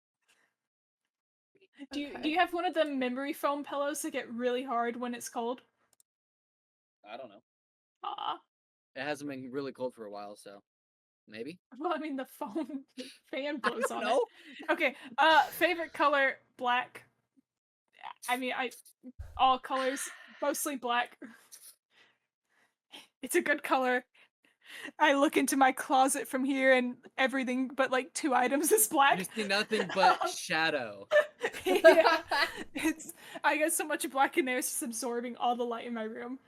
Do Okay. you have one of the memory foam pillows that get really hard when it's cold? I don't know. Ah, It hasn't been really cold for a while, so maybe. well, I mean the foam fan I blows don't on know. it. Okay, favorite color black. I mean, all colors, mostly black. It's a good color. I look into my closet from here and everything but like 2 items is black. You see nothing but shadow. Yeah. I got so much black in there, it's just absorbing all the light in my room.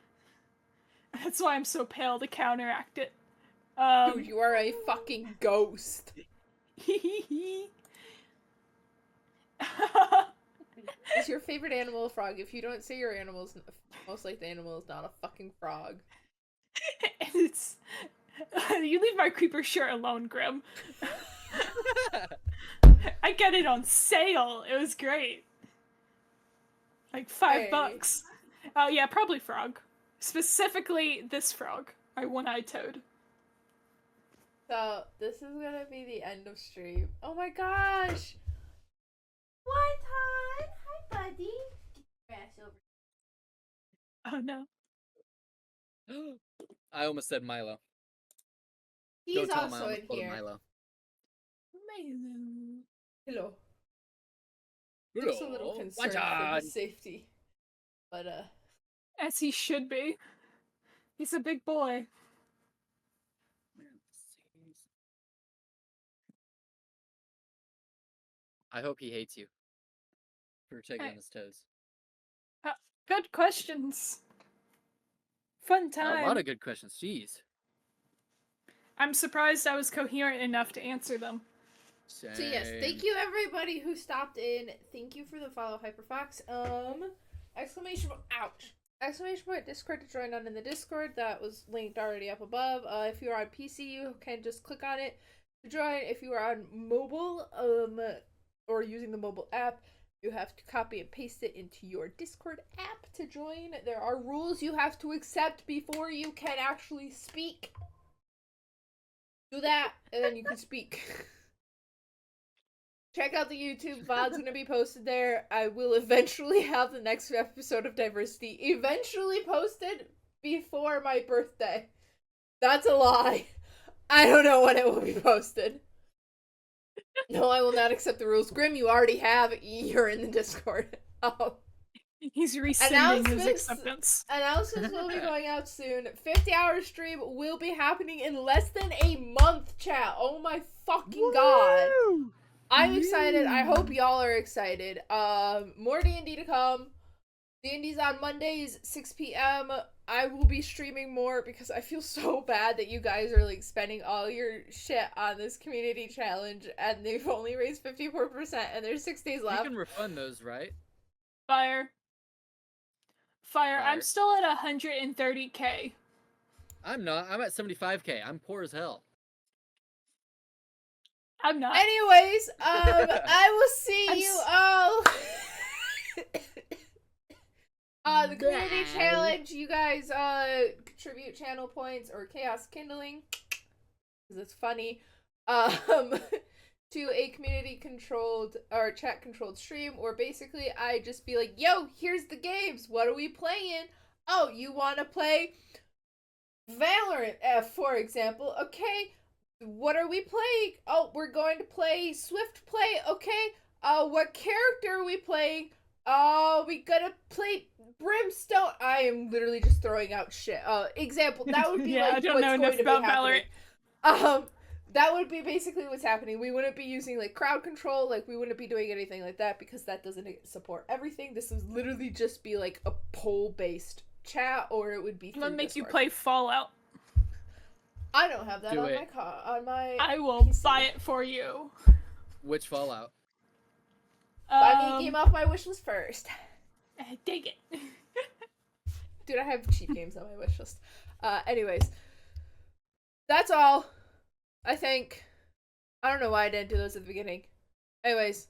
That's why I'm so pale to counteract it. Dude, you are a fucking ghost. Is your favorite animal a frog? If you don't say your animal's most like the animal is not a fucking frog. It's you leave my creeper shirt alone, Grim. I get it on sale. It was great. Like $5. Alrighty. Oh yeah, probably frog. Specifically this frog. My one-eyed toad. So this is gonna be the end of stream. Oh my gosh! One time, hi buddy. Get your ass over. Oh no. I almost said Milo. He's Don't tell him I also almost in called him here. Milo. Amazing. Hello. Looks a little concerned for his safety, but As he should be. He's a big boy. I hope he hates you for taking on his toes. Good questions. Fun A lot time. of good questions. Jeez. I'm I'm surprised I was coherent enough to answer them. so yes, thank you everybody who stopped in. Thank you for the follow, Hyperfox. Exclamation point, ouch. Exclamation point Discord to join on in the Discord. That was linked already up above. If you're on PC, you can just click on it to join. If you are on mobile, or using the mobile app, you have to copy and paste it into your Discord app to join. There are rules you have to accept before you can actually speak. Do that, and then you can speak. Check out the YouTube VOD's gonna be posted there. I will eventually have the next episode of Diversity eventually posted before my birthday. That's a lie. I don't know when it will be posted. No, I will not accept the rules. Grim, you already have. You're in the Discord. He's rescinding his Announcements- acceptance. Announcements will be going out soon. 50-hour stream will be happening in less than a month, chat. Oh my fucking god. I'm excited. I hope y'all are excited. More D&D to come. D&D's on Mondays, 6 p.m. I will be streaming more because I feel so bad that you guys are like spending all your shit on this community challenge and they've only raised 54% and there's 6 days left. You can refund those, right? Fire. Fire. I'm still at 130k. I'm not. I'm at 75k. I'm poor as hell. I'm not. Anyways, I will see you all. The community challenge, you guys contribute channel points or chaos kindling because it's funny to a community controlled or chat controlled stream, or basically I just be like, yo, here's the games, what are we playing? Oh, you want to play Valorant, for example? Okay, what are we playing? Oh, we're going to play Swift Play. Okay, what character are we playing? Oh, we gotta play Brimstone. I am literally just throwing out shit. Example, that would be yeah, like I don't what's know going enough to be about happening. Valorant. That would be basically what's happening. We wouldn't be using like crowd control, like we wouldn't be doing anything like that because that doesn't support everything. This would literally just be like a poll-based chat, or it would be. I'm gonna make you Discord. play Fallout. I don't have that Do on it. my. I will PC. buy it for you. Which Fallout? Buy me a game off my wish list first. Dig it. Dude, I have cheap games on my wish list. Anyways. That's all. I think. I don't know why I didn't do those at the beginning. Anyways,